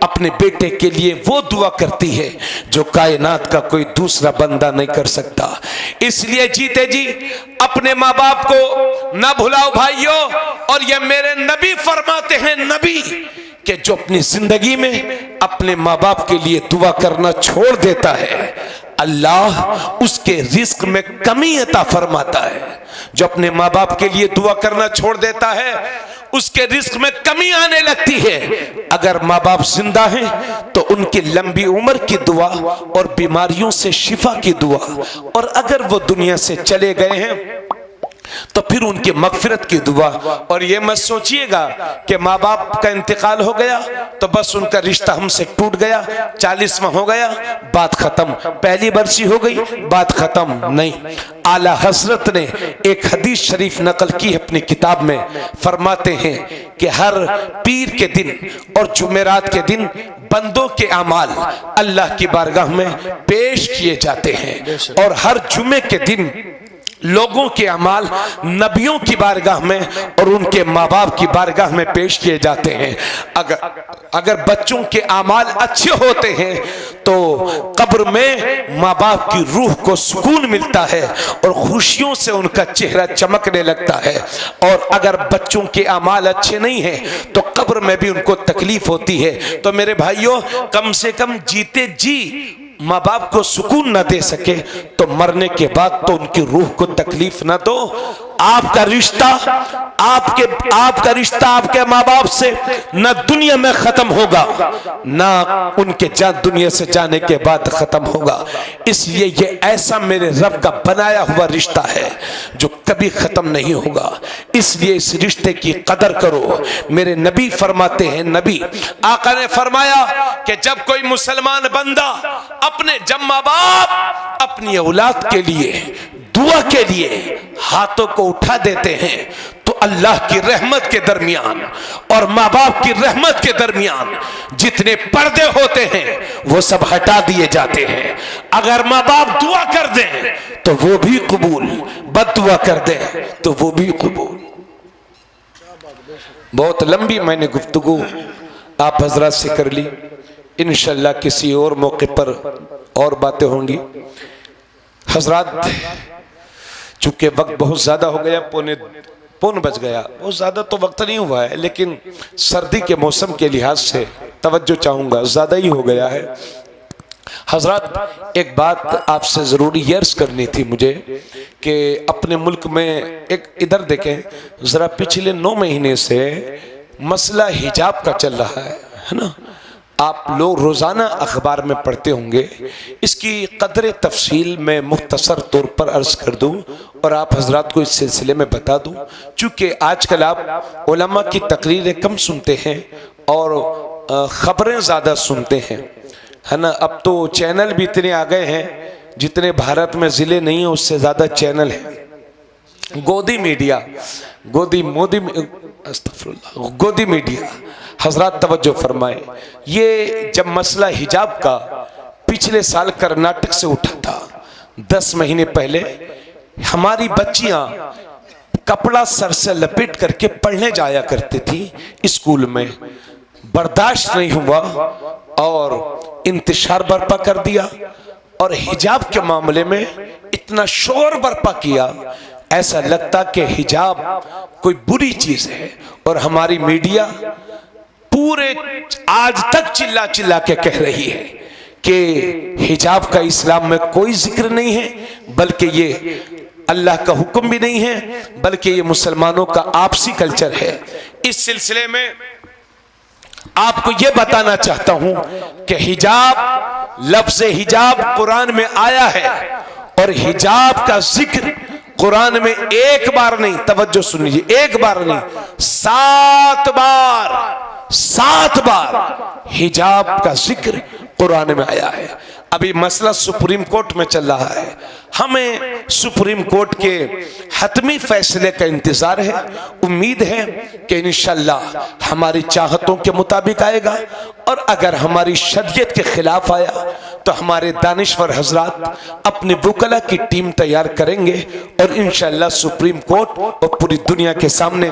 अपने बेटे के लिए वो दुआ करती है जो कायनात का कोई दूसरा बंदा नहीं कर सकता। इसलिए जीते जी अपने माँ बाप को ना भुलाओ भाइयों। और ये मेरे नबी फरमाते हैं, नबी कि जो अपनी जिंदगी में अपने माँ बाप के लिए दुआ करना छोड़ देता है, अल्लाह उसके रिस्क में कमी अता फरमाता है। जो अपने माँ बाप के लिए दुआ करना छोड़ देता है उसके रिस्क में कमी आने लगती है। अगर माँ बाप जिंदा हैं तो उनकी लंबी उम्र की दुआ और बीमारियों से शिफा की दुआ, और अगर वो दुनिया से चले गए हैं तो फिर उनकी मगफिरत की दुआ। और ये मत सोचिएगा कि माँ बाप का इंतकाल हो गया तो बस उनका रिश्ता हमसे टूट गया, 40वां हो गया बात खत्म, पहली बरसी हो गई बात खत्म। नहीं, आला हजरत ने एक हदीस शरीफ नकल की है अपनी किताब में, फरमाते हैं कि हर पीर के दिन और जुमेरात के दिन बंदों के अमाल अल्लाह की बारगाह में पेश किए जाते हैं, और हर जुमे के दिन लोगों के अमाल नबियों की बारगाह में और उनके माँ बाप की बारगाह में पेश किए जाते हैं। अगर बच्चों के अमाल अच्छे होते हैं तो कब्र में माँ बाप की रूह को सुकून मिलता है और खुशियों से उनका चेहरा चमकने लगता है, और अगर बच्चों के अमाल अच्छे नहीं हैं तो कब्र में भी उनको तकलीफ होती है। तो मेरे भाइयों, कम से कम जीते जी माँ बाप को सुकून न दे सके तो मरने के बाद तो उनकी रूह को तकलीफ न दो। आपका रिश्ता आपके माँ बाप से न दुनिया में खत्म होगा ना उनके दुनिया से जाने के बाद खत्म होगा। इसलिए ये ऐसा मेरे रब का बनाया हुआ रिश्ता है जो कभी खत्म नहीं होगा। इसलिए इस रिश्ते की कदर करो। मेरे नबी फरमाते हैं, नबी आका ने फरमाया कि जब कोई मुसलमान बंदा जब माँ बाप अपनी औलाद के लिए दुआ के लिए हाथों को उठा देते हैं तो अल्लाह की रहमत के दरमियान और माँ बाप की रहमत के दरमियान जितने पर्दे होते हैं वो सब हटा दिए जाते हैं। अगर माँ बाप दुआ कर दें तो वो भी कबूल, बददुआ कर दें तो वो भी कबूल। बहुत लंबी मैंने गुफ्तगू आप हजरात से कर ली, इंशाल्लाह किसी और मौके पर और बातें होंगी। हजरात, चूंकि वक्त बहुत ज़्यादा हो गया, पौन बज गया, बहुत ज़्यादा तो वक्त नहीं हुआ है, लेकिन सर्दी के मौसम के लिहाज से तवज्जो चाहूँगा, ज़्यादा ही हो गया है। हजरात, एक बात आपसे ज़रूरी अर्ज़ करनी थी मुझे कि अपने मुल्क में एक इधर देखें ज़रा, पिछले 9 महीने से मसला हिजाब का चल रहा है ना। आप लोग रोज़ाना अखबार में पढ़ते होंगे। इसकी कदर तफसील में मुख्तसर तौर पर अर्ज़ कर दूं और आप हजरात को इस सिलसिले में बता दूं, चूँकि आजकल आप उलमा की तकरीरें कम सुनते हैं और ख़बरें ज़्यादा सुनते हैं, है ना। अब तो चैनल भी इतने आ गए हैं, जितने भारत में ज़िले नहीं हैं उससे ज़्यादा चैनल हैं। गोदी मीडिया हजरात तवज्जो फरमाए। ये जब मसला हिजाब का पिछले साल कर्नाटक से उठा था, 10 महीने पहले हमारी बच्चियां कपड़ा सर से लपेट करके पढ़ने जाया करती थी स्कूल में, बर्दाश्त नहीं हुआ और इंतशार बर्पा कर दिया और हिजाब के मामले में इतना शोर बर्पा किया, ऐसा लगता कि हिजाब कोई बुरी चीज है। और हमारी मीडिया पूरे आज तक चिल्ला चिल्ला के कह रही है कि हिजाब का इस्लाम में कोई जिक्र नहीं है, बल्कि ये अल्लाह का हुक्म भी नहीं है, बल्कि ये मुसलमानों का आपसी कल्चर है। इस सिलसिले में आपको ये बताना चाहता हूं कि हिजाब, लफ्ज़ हिजाब कुरान में आया है और हिजाब का जिक्र कुरान में एक बार नहीं, तवज्जो सुन लीजिए, एक बार नहीं 7 बार हिजाब का जिक्र कुरान में आया है। अभी मसला सुप्रीम कोर्ट में चल रहा है, हमें सुप्रीम कोर्ट के हतमी फैसले का इंतजार है। उम्मीद है कि इंशाअल्लाह हमारी चाहतों के मुताबिक आएगा, और अगर हमारी शरीयत के खिलाफ आया तो हमारे दानिश्वर हजरात अपने वकला की टीम तैयार करेंगे और इंशाअल्लाह सुप्रीम कोर्ट और पूरी दुनिया के सामने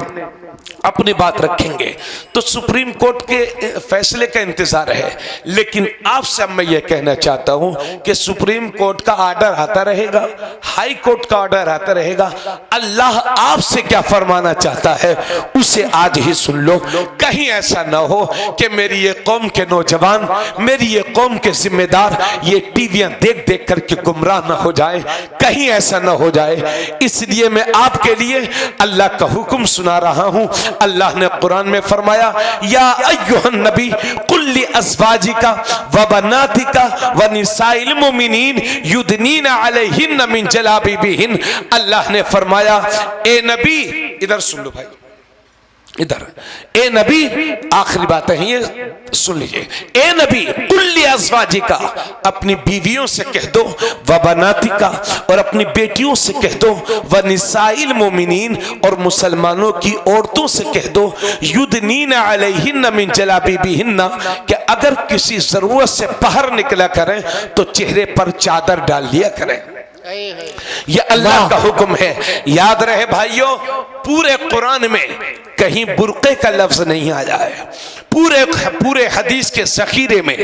अपनी बात रखेंगे तो सुप्रीम कोर्ट के फैसले का इंतजार है। लेकिन आपसे मैं ये कहना चाहता हूं कि सुप्रीम कोर्ट का ऑर्डर आता रहेगा, हाई कोर्ट का ऑर्डर आता रहेगा। अल्लाह आपसे क्या फरमाना चाहता है उसे आज ही सुन लो। कहीं ऐसा ना हो कि मेरी ये कौम के नौजवान, मेरी ये कौम के जिम्मेदार ये टीवियां देख देख करके गुमराह ना हो जाए, कहीं ऐसा ना हो जाए। इसलिए मैं आपके लिए अल्लाह का हुक्म सुना रहा हूं। अल्लाह ने कुरान में फरमाया, या अय्युहन नबी कुल्ली अज़वाजिका व बनातिका व निसाइल मोमिनीन युदनीना अलैहिन मिन जलाबिबिहिन। अल्लाह ने फरमाया, ए नबी, इधर सुन लो भाई, इधर, ए नबी, आखिरी बात है ये सुन लीजिए। ए नबी कुल्ली अज़वाजिका, अपनी बीवियों से कह दो, व बनातिका, और अपनी बेटियों से कह दो, व निसाइल मोमिनीन, और मुसलमानों की औरतों से कह दो, युदनीना अलैहिन मिन जलाबिबिहिन, कि अगर किसी जरूरत से बाहर निकला करें तो चेहरे पर चादर डाल लिया करें। ये अल्लाह का हुक्म है। याद रहे भाइयों, पूरे कुरान में कहीं बुर्के का लफ्ज नहीं आया है, पूरे हदीस के ज़ख़ीरे में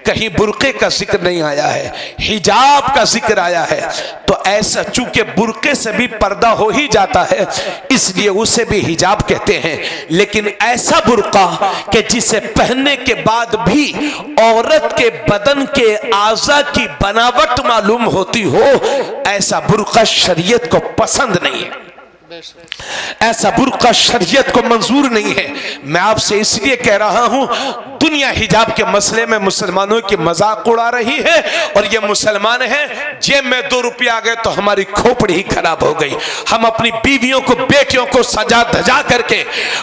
कहीं बुर्के का जिक्र नहीं आया है, हिजाब का जिक्र आया है। तो ऐसा चूंकि बुर्के से भी पर्दा हो ही जाता है इसलिए उसे भी हिजाब कहते हैं। लेकिन ऐसा बुर्का कि जिसे पहनने के बाद भी औरत के बदन के आज़ा की बनावट मालूम होती हो, ऐसा बुर्का शरीयत को पसंद नहीं है, ऐसा बुर्का शरीयत को मंजूर नहीं है। मैं आपसे इसलिए कह रहा हूं, दुनिया हिजाब के मसले में मुसलमानों की मजाक उड़ा रही है, और ये मुसलमान हैं जेब में 2 रुपया आ गए तो हमारी खोपड़ी ही खराब हो गई। हम अपनी बीवियों को, बेटियों को सजा धजा करके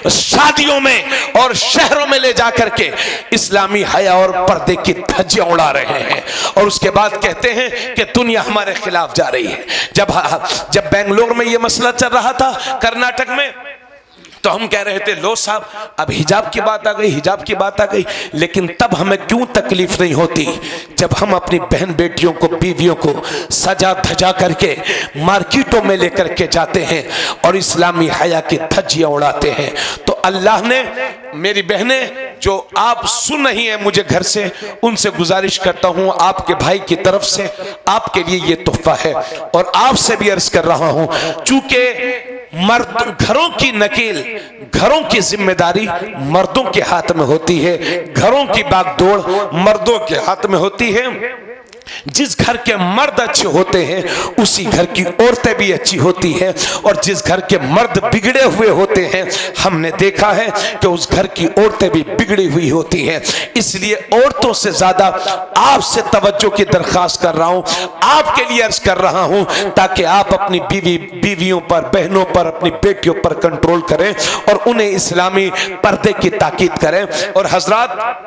शादियों में और शहरों में ले जा करके इस्लामी हया और पर्दे की धज्जियां उड़ा रहे हैं, और उसके बाद कहते हैं कि दुनिया हमारे खिलाफ जा रही है। जब बेंगलोर में यह मसला चल रहा था, कर्नाटक में, तो हम कह रहे थे लो साहब अब हिजाब की बात आ गई, हिजाब की बात आ गई। लेकिन तब हमें क्यों तकलीफ नहीं होती जब हम अपनी बहन बेटियों को, बीवियों को सजा धजा करके मार्केटों में लेकर के जाते हैं और इस्लामी हया की धज्जियां उड़ाते हैं। तो अल्लाह ने, मेरी बहनें जो आप सुन रही हैं मुझे घर से, उनसे गुजारिश करता हूं, आपके भाई की तरफ से आपके लिए ये तोहफा है। और आपसे भी अर्ज कर रहा हूं, चूंकि मर्द, घरों की नकील, घरों की जिम्मेदारी मर्दों के हाथ में होती है, घरों की बागडोर मर्दों के हाथ में होती है। जिस घर के मर्द अच्छे होते हैं उसी घर की औरतें भी अच्छी होती हैं, और जिस घर के मर्द बिगड़े हुए होते हैं हमने देखा है कि उस घर की औरतें भी बिगड़ी हुई होती हैं। इसलिए औरतों से ज्यादा आपसे तवज्जो की दरख्वास्त कर रहा हूं, आपके लिए अर्ज कर रहा हूं, ताकि आप अपनी बीवियों पर, बहनों पर, अपनी बेटियों पर कंट्रोल करें और उन्हें इस्लामी पर्दे की ताकीद करें। और हजरात,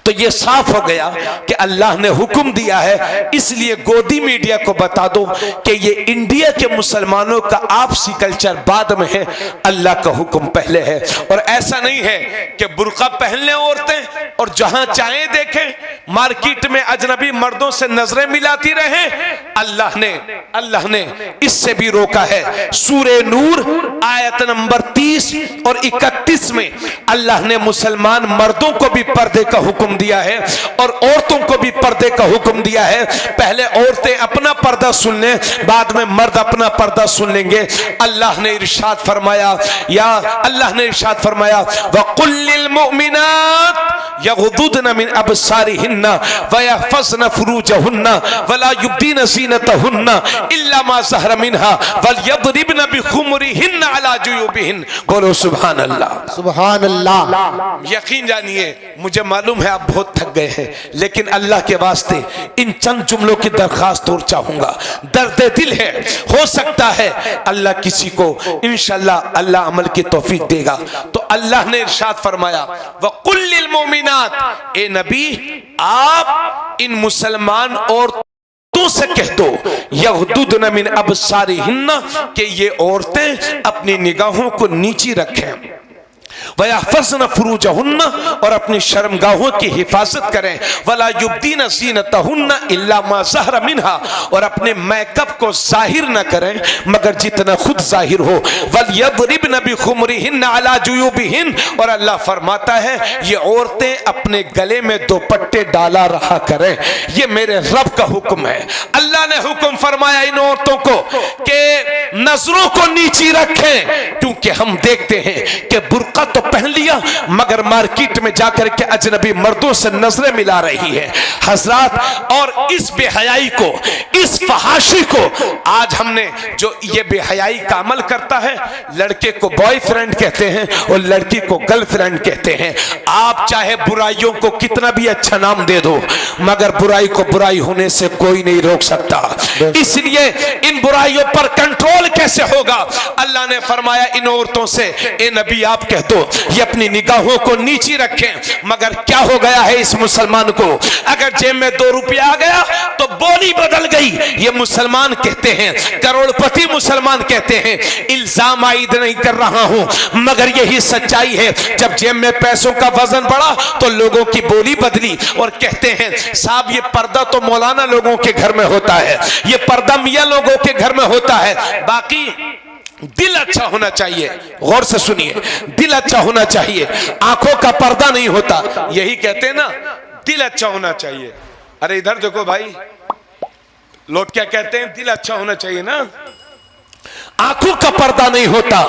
तो ये साफ हो गया कि अल्लाह ने हुक्म दिया है, इसलिए गोदी मीडिया को बता दो कि ये इंडिया के मुसलमानों का आपसी कल्चर बाद में है, अल्लाह का हुक्म पहले है। और ऐसा नहीं है कि बुर्का पहन लें औरतें और जहां चाहे देखें, मार्केट में अजनबी मर्दों से नजरें मिलाती रहें। अल्लाह ने इससे भी रोका है। सूरे नूर आयत नंबर 30 और 31 में अल्लाह ने मुसलमान मर्दों को भी पर्दे का हुक्म दिया है और औरतों को भी पर्दे का हुक्म दिया है। पहले औरतें अपना पर्दा सुन लें, बाद में मर्द अपना पर्दा सुन लेंगे। अल्लाह ने इरशाद फरमाया, वकुल्लिल मुमिनात यगुदुदन मिन अबसारिहिन्ना व यहफज़न फुरूजहुन्ना वला युब्दीन ज़ीनतहुन्ना इल्ला मा ज़हरा मिनहा वलयदरिबन बिखुमुरिहिन्ना अला जुयूबिहिन। बोलो सुभान अल्लाह, सुभान अल्लाह। यकीन जानिए, मुझे मालूम है आप बहुत थक गए हैं, लेकिन अल्लाह के वास्ते इन चंद जुमलों की दरखास्त और चाहूंगा। दर्द दिल है, हो सकता है अल्लाह किसी को इंशाअल्लाह अल्लाह अमल की तौफीक देगा। तो अल्लाह ने इरशाद फरमाया, वकुल्लिल मोमिनात, ए नबी आप इन मुसलमान औरतों से कह दो, यगदुदन मिन अबसारिहिन्ना, कि ये औरतें अपनी निगाहों को नीची रखें, वयहफ़ज़्न फ़ुरूजहुन्ना, और अपनी शर्मगाहों की हिफाजत करें। वला युब्दीन ज़ीनतहुन्ना इल्ला मा ज़हरा मिन्हा, और अपने मेकअप को जाहिर न करें मगर जितना खुद जाहिर हो। वलयज़रिबन बिखुमरिहिन्ना अला जुयूबिहिन, और अल्लाह फरमाता है ये औरतें अपने गले में दुपट्टे डाला रहा करें। ये मेरे रब का हुक्म है। अल्लाह ने हुक्म फरमाया इन औरतों को कि नजरों को नीची रखें, क्योंकि हम देखते हैं कि बुर्का तो पहन लिया मगर मार्केट में जाकर के अजनबी मर्दों से नजरें मिला रही है हजरात। और इस बेहयाई को, इस फहाशी को आज हमने, जो ये बेहयाई का अमल करता है, लड़के को बॉयफ्रेंड कहते हैं और लड़की को गर्लफ्रेंड कहते हैं। आप चाहे बुराइयों को कितना भी अच्छा नाम दे दो मगर बुराई को बुराई होने से कोई नहीं रोक सकता। इसलिए इन बुराइयों पर कंट्रोल कैसे होगा? अल्लाह ने फरमाया इन औरतों से, ए नबी आप कह दो ये अपनी निगाहों को नीची रखें। मगर क्या हो गया है इस मुसलमान को? अगर जेब में 2 रुपया आ गया तो बोली बदल गई। ये मुसलमान कहते हैं, करोड़पति मुसलमान कहते हैं, इल्जाम आयद नहीं कर रहा हूं मगर यही सच्चाई है। जब जेब में पैसों का वजन बढ़ा तो लोगों की बोली बदली और कहते हैं साहब ये पर्दा तो मौलाना लोगों के घर में होता है, ये पर्दा मियां लोगों के घर में होता है। बाकी दिल अच्छा होना चाहिए। गौर से सुनिए, दिल अच्छा होना चाहिए, आंखों का पर्दा नहीं होता। यही कहते हैं ना, दिल अच्छा होना चाहिए। अरे इधर देखो भाई, लोग क्या कहते हैं? दिल अच्छा होना चाहिए ना, आंखों का पर्दा नहीं होता,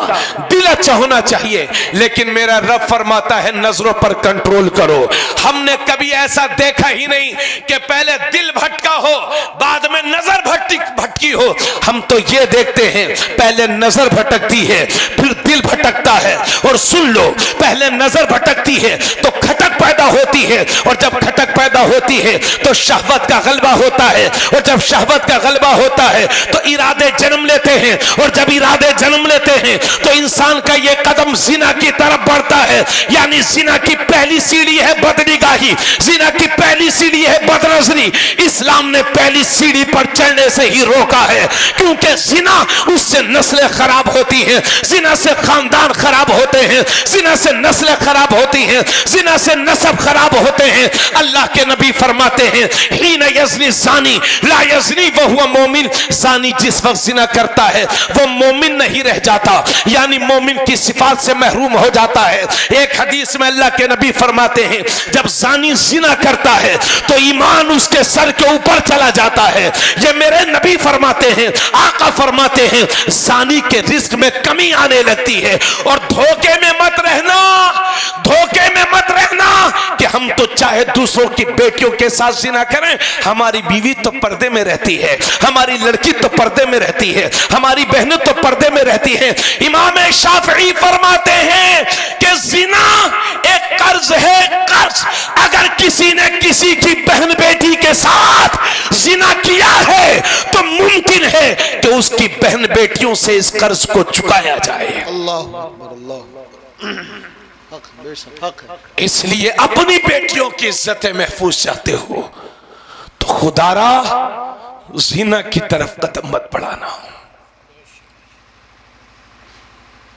दिल अच्छा होना चाहिए। लेकिन मेरा रब फरमाता है नजरों पर कंट्रोल करो। हमने कभी ऐसा देखा ही नहीं कि पहले दिल भटका हो बाद में नजर भटकी हो। हम तो ये देखते हैं पहले नजर भटकती है फिर दिल भटकता है। और सुन लो, पहले नजर भटकती है तो खटक पैदा होती है, और जब खटक पैदा होती है तो शहवत का गलबा होता है, और जब शहवत का गलबा होता है तो इरादे जन्म लेते हैं, और जब इरादे जन्म लेते हैं तो इंसान का ये कदम जिना की तरफ बढ़ता है। यानी जिना की पहली सीढ़ी है बदनिगाही, जिना की पहली सीढ़ी है बदनजरी। इस्लाम ने पहली सीढ़ी पर चढ़ने से ही रोका है, क्योंकि जिना उससे नस्लें खराब होती हैं, जिना से खानदान खराब होते हैं, जिना से नस्लें खराब होती हैं, जिना से नसब खराब होते हैं। अल्लाह के नबी फरमाते हैं हीन यज़नी ज़ानी ला यज़नी वहुवा मोमिन, ज़ानी जिस वक्त जिना करता है वो मोमिन नहीं रह जाता, यानी मोमिन की सिफात से महरूम हो जाता है। एक हदीस में अल्लाह के नबी फरमाते हैं जब ज़ानी जिना करता है तो ईमान उसके सर के ऊपर चला जाता है। ये मेरे नबी फरमाते हैं, आका फरमाते हैं ज़ानी के रिस्क में कमी आने लगती है। और धोखे में मत रहना, धोखे में मत रहना कि हम तो चाहे दूसरों की बेटियों के साथ जिना करें, हमारी बीवी तो पर्दे में रहती है, हमारी लड़की तो पर्दे में रहती है, हमारी बहनें तो पर्दे में रहती हैं। इमाम शाफई फरमाते हैं कि जिना एक कर्ज है, कर्ज। अगर किसी ने किसी की बहन बेटी के साथ जिना किया है तो मुमकिन है कि उसकी बहन बेटियों से इस कर्ज को चुकाया जाए। अल्लाह अल्लाह, हक बेशक हक है। इसलिए अपनी बेटियों की इज्जत महफूज चाहते हो तो खुदारा जिना की तरफ कदम मत बढ़ाना।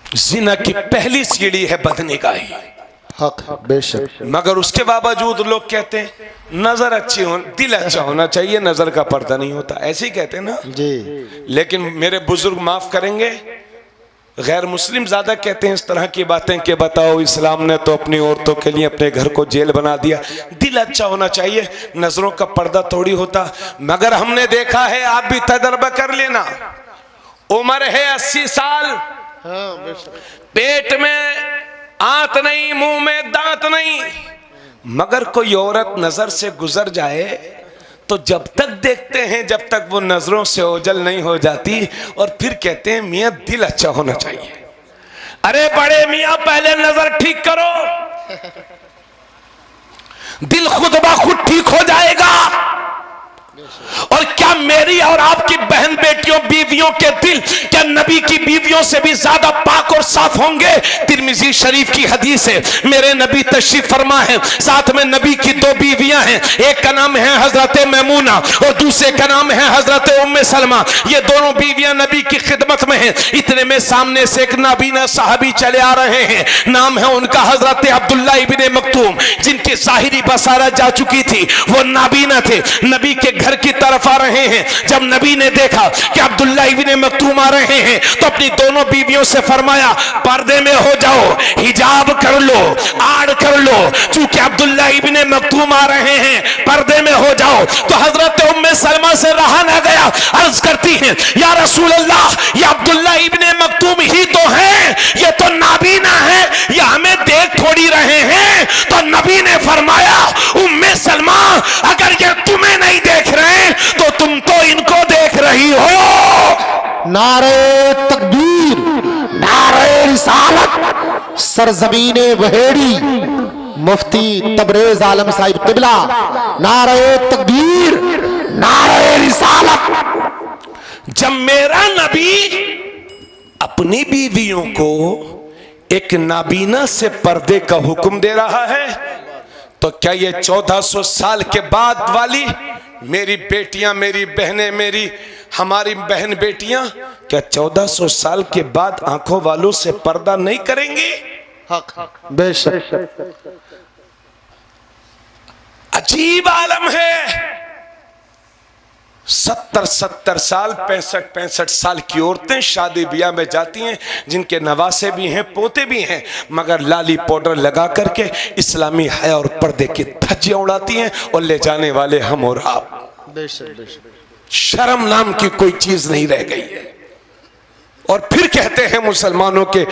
जिना की पहली सीढ़ी है बदनिगाही, हक बेशक। मगर उसके बावजूद लोग कहते हैं नजर अच्छी हो, दिल अच्छा होना चाहिए, नजर का पर्दा नहीं होता, ऐसे ही कहते हैं ना जी। लेकिन मेरे बुजुर्ग माफ करेंगे, गैर मुस्लिम ज्यादा कहते हैं इस तरह की बातें कि बताओ इस्लाम ने तो अपनी औरतों के लिए अपने घर को जेल बना दिया। दिल अच्छा होना चाहिए, नजरों का पर्दा थोड़ी होता। मगर हमने देखा है, आप भी तजर्बा कर लेना, उम्र है 80 साल, हाँ बेशक। पेट में आंत नहीं, मुंह में दांत नहीं, मगर कोई औरत नजर से गुजर जाए तो जब तक देखते हैं जब तक वो नजरों से ओझल नहीं हो जाती, और फिर कहते हैं मियां दिल अच्छा होना चाहिए। अरे बड़े मियां पहले नजर ठीक करो, दिल खुद ब खुद ठीक हो जाएगा। और क्या मेरी और आपकी बहन बेटियों बीवियों के दिल क्या नबी की बीवियों से भी ज्यादा पाक और साफ होंगे? तिरमिजी शरीफ की हदीस है, मेरे नबी तशरीफ फरमा है, साथ में नबी की दो बीवियां हैं, एक का नाम है हजरत मैमूना और दूसरे का नाम है हजरत उम्मे सलमा। ये दोनों बीवियां नबी की खिदमत में हैं। इतने में सामने से एक नाबीना साहबी चले आ रहे हैं, नाम है उनका हजरत अब्दुल्ला इब्ने मक्तूम, जिनकी ज़ाहिरी बसारत जा चुकी थी, वो नाबीना थे। नबी के घर की तरफ आ रहे हैं। जब नबी ने देखा कि अब्दुल्ला इब्ने मक्तूम आ रहे हैं तो अपनी दोनों बीवियों से फरमाया, पर्दे में हो जाओ, हिजाब कर लो, आड़ कर लो, चूंकि अब्दुल्ला इब्ने मक्तूम आ रहे हैं, पर्दे में हो जाओ। तो हजरत उम्मे सलमा से रहा ना गया, अर्ज करती हैं, या रसूल अल्लाह, ये अब्दुल्ला इब्ने मक्तूम ही तो हैं, ये तो नाबीना है, ये हमें देख थोड़ी रहे हैं। तो नबी ने फरमाया, उम्मे सलमा, अगर ये तुम्हें नहीं देख रहे तो तुम तो इनको देख रही हो। नारे तकबीर, नारे रिसालत, सरजमीने वहेड़ी, मुफ्ती तबरेज आलम साहिब किबला, नारे तकबीर, नारे रिसालत। जब मेरा नबी अपनी बीवियों को एक नाबीना से पर्दे का हुक्म दे रहा है, तो क्या ये 1400 साल के बाद वाली मेरी बेटियां, मेरी बहनें, हमारी बहन बेटियां क्या 1400 साल के बाद आंखों वालों से पर्दा नहीं करेंगी? बेशक। अजीब आलम है। 70 साल 65 साल की औरतें शादी ब्याह में जाती हैं, जिनके नवासे भी हैं, पोते भी हैं, मगर लाली पाउडर लगा करके इस्लामी हया और पर्दे की धज्जियां उड़ाती हैं और ले जाने वाले हम और आप। शर्म नाम की कोई चीज नहीं रह गई है। और फिर कहते हैं मुसलमानों के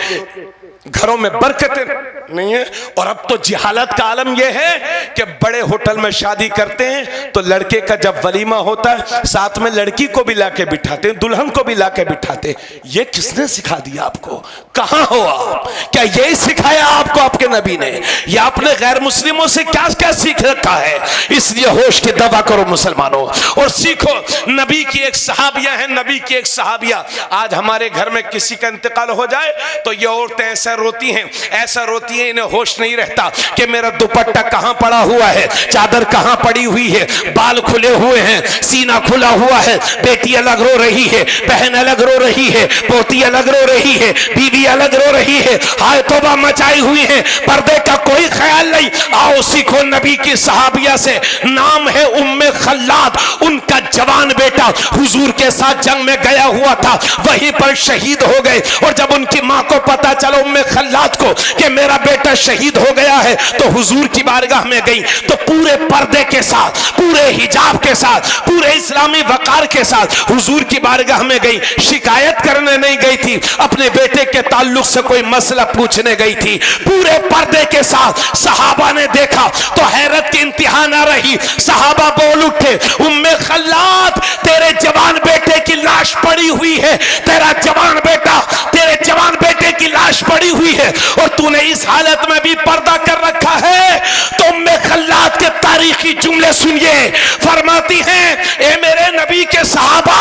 घरों में बरकतें नहीं है। और अब तो जिहालत का आलम यह है कि बड़े होटल में शादी करते हैं तो लड़के का जब वलीमा होता है साथ में लड़की को भी लाके बिठाते हैं, दुल्हन को भी लाके बिठाते हैं। ये किसने सिखा दिया आपको? कहां हो आप? क्या यही सिखाया आपको आपके नबी ने, या आपने गैर मुस्लिमों से क्या क्या सीख रखा है? इसलिए होश की दवा करो मुसलमानों और सीखो। नबी की एक सहाबिया है, नबी की एक सहाबिया। आज हमारे घर में किसी का इंतकाल हो जाए तो ये औरतें ऐसा रोती हैं, ऐसा रोती हैं, इन्हें होश नहीं रहता कि मेरा दुपट्टा कहां पड़ा हुआ है, चादर कहां पड़ी हुई है, बाल खुले हुए हैं, सीना खुला हुआ है, बेटी अलग रो रही है, बहन अलग रो रही है, पोती अलग रो रही है, बीवी अलग रो रही है, हाय तौबा मचाई हुई है, पर्दे का कोई ख्याल नहीं। आओ सीखो नबी की सहाबिया से, नाम है उम्मे खल्लाद। उनका जवान बेटा हुजूर के साथ जंग में गया हुआ था, वहीं पर शहीद हो गए। और जब उनकी मां को पता चला उम्मे खल्लाद को कि मेरा बेटा शहीद हो गया है, तो हुजूर की बारगाह में गई तो पूरे पर्दे के साथ, पूरे हिजाब के साथ, पूरे इस्लामी वकार के साथ हुजूर की बारगाह में गई। शिकायत करने नहीं गई थी, अपने बेटे के ताल्लुक से कोई मसला पूछने गई थी। पूरे पर्दे के साथ सहाबा ने देखा तो हैरत की इंतहा ना रही। सहाबा बोल उठे, उम्मे खल्लाद, तेरे जवान बेटे की लाश पड़ी हुई है, तेरा जवान बेटा, तेरे जवान बेटे की लाश पड़ी हुई है और तूने इस हालत में भी पर्दा कर रखा है। तो उम्मे खल्लाद के तारीखी जुमले सुनिए। फरमाती हैं, ए मेरे नबी के सहाबा,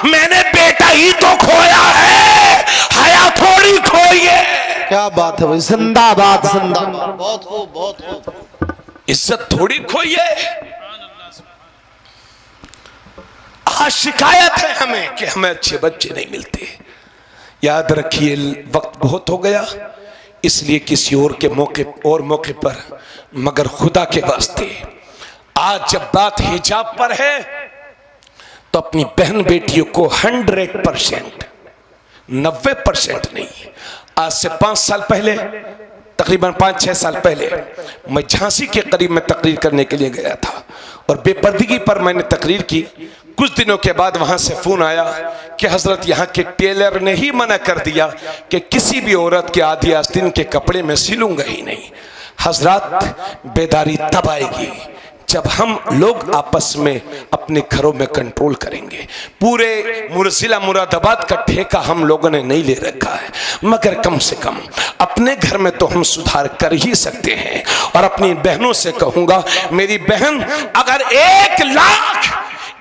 मैंने बेटा ही तो खोया है, हया थोड़ी खोई है। क्या बात है भाई, जिंदाबाद जिंदाबाद। बहुत खूब, बहुत खूब। इज्जत थोड़ी खोई है। आज शिकायत है हमें कि हमें अच्छे बच्चे नहीं मिलते। याद रखिए वक्त बहुत हो गया, इसलिए किसी और के मौके पर, मगर खुदा के वास्ते आज जब बात हिजाब पर है तो अपनी बहन बेटियों को 100%, 90% नहीं, आज से 5 साल पहले, तकरीबन 5-6 साल पहले मैं झांसी के करीब में तकरीर करने के लिए गया था और बेपर्दगी पर मैंने तकरीर की। कुछ दिनों के बाद वहां से फोन आया कि हजरत यहाँ के टेलर ने ही मना कर दिया कि किसी भी औरत के आधी आस्तीन के कपड़े में सिलूंगा ही नहीं। हजरत, बेदारी तब आएगी जब हम लोग आपस में अपने घरों में कंट्रोल करेंगे। पूरे जिला मुरादाबाद का ठेका हम लोगों ने नहीं ले रखा है, मगर कम से कम अपने घर में तो हम सुधार कर ही सकते हैं। और अपनी बहनों से कहूंगा, मेरी बहन, अगर 1 लाख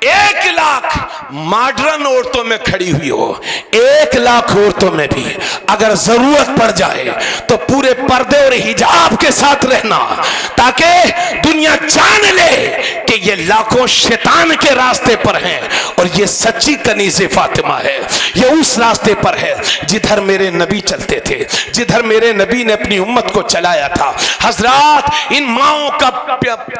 1 लाख मॉडर्न औरतों में खड़ी हुई हो, 1 लाख औरतों में भी अगर जरूरत पड़ जाए तो पूरे पर्दे और हिजाब के साथ रहना, ताकि दुनिया जान ले कि ये लाखों शैतान के रास्ते पर हैं और ये सच्ची कनीज़े फातिमा है। ये उस रास्ते पर है जिधर मेरे नबी चलते थे, जिधर मेरे नबी ने अपनी उम्मत को चलाया था। हजरात, इन माओं का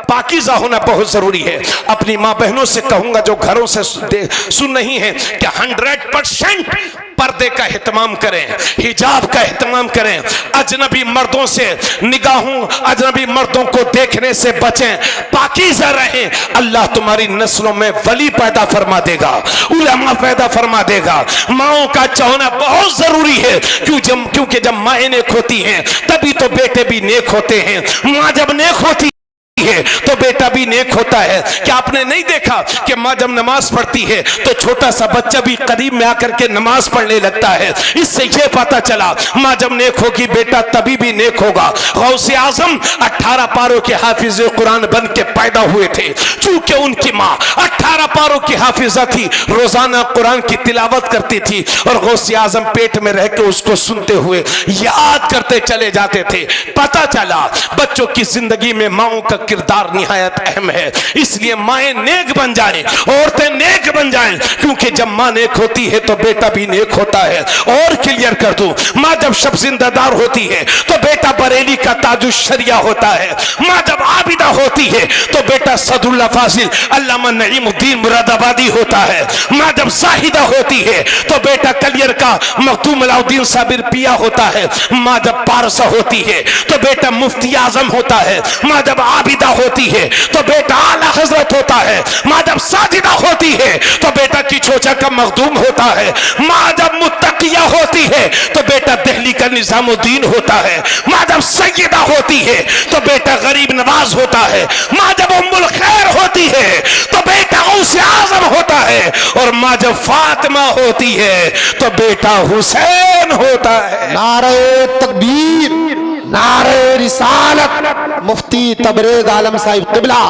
पाकीज़ा होना बहुत जरूरी है। अपनी माँ बहनों से कहूंगा जो घरों से सुन रही हैं कि 100% पर्दे का एहतमाम करें, हिजाब का एहतमाम करें, अजनबी मर्दों से निगाहों, अजनबी मर्दों को देखने से बचें, पाकीज़ा रहें। अल्लाह तुम्हारी नस्लों में वली पैदा फरमा देगा, उलमा पैदा फरमा देगा। माओं का चाहना बहुत जरूरी है, क्योंकि जब माएँ नेक होती हैं तभी तो बेटे भी नेक होते हैं। माँ जब नेक होती है तो बेटा भी नेक होता है। क्या आपने नहीं देखा कि माँ जब नमाज पढ़ती है तो छोटा सा बच्चा भी करीब में आकर के नमाज पढ़ने लगता है? इससे यह पता चला माँ जब नेक होगी बेटा तभी भी नेक होगा। गौसे आजम 18 पारों के हाफिज कुरान बन के पैदा हुए थे, चूंकि उनकी माँ 18 पारों की हाफिजा थी, रोजाना कुरान की तिलावत करती थी और गौसे आजम पेट में रह के उसको सुनते हुए याद करते चले जाते थे। पता चला बच्चों की जिंदगी में माओं का किरदार निहायत अहम है। इसलिए माएँ नेक बन जाएं, औरतें नेक बन जाएं, क्योंकि जब माँ नेक होती है तो बेटा भी नेक होता है। और क्लियर कर दूं, माँ जब शब जिंदादार होती है तो बेटा बरेली का ताजुश शरिया होता है। माँ जब आबिदा होती है तो बेटा सदुल्ला फाजिल अल्लामा नईमुद्दीन मुरादाबादी होता है। माँ जब साहिदा होती है तो बेटा कलियर का मखदूम अलाउद्दीन साबिर पिया होता है। माँ जब पारसा होती है तो बेटा मुफ्ती आजम होता है। माँ जब आबिदा होती है तो बेटा आला हजरत होता है। माँ जब साजिदा होती है तो बेटा किचोचा का मखदूम होता है। माँ जब मुत्तकिया होती है तो बेटा दिल्ली का निजामुद्दीन होता है। माँ जब सैयदा होती है तो बेटा गरीब नवाज होता है। माँ जब उम्मुल खैर होती है तो बेटा गौसे आजम होता है। और माँ जब फातिमा होती है तो बेटा हुसैन होता है। नारे तकबीर, नारे रिसालत, मुफ्ती तबरेज आलम साहिब किबला,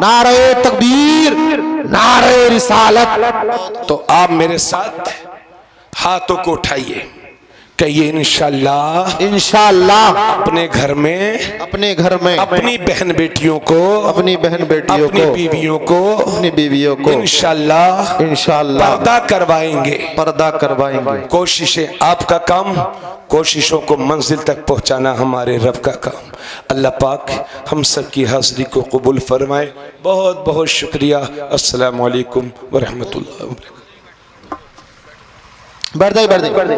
नारे तकबीर, नारे रिसालत। तो आप मेरे साथ हाथों को उठाइए, कहिए इंशाअल्लाह, इंशाअल्लाह अपने घर में, अपने घर में अपनी बहन बेटियों को, अपनी बहन बेटियों अपनी को, बीवियों को, अपनी बीवियों को इंशाअल्लाह इंशाअल्लाह पर्दा करवाएंगे। पर्दा करवाएंगे। कोशिशें आपका काम, कोशिशों को मंजिल तक पहुंचाना हमारे रब का काम। अल्लाह पाक हम सब की हाजिरी को कबूल फरमाए। बहुत बहुत शुक्रिया। अस्सलामु अलैकुम व रहमतुल्लाहि व बरकातहू। बढ़ जाए।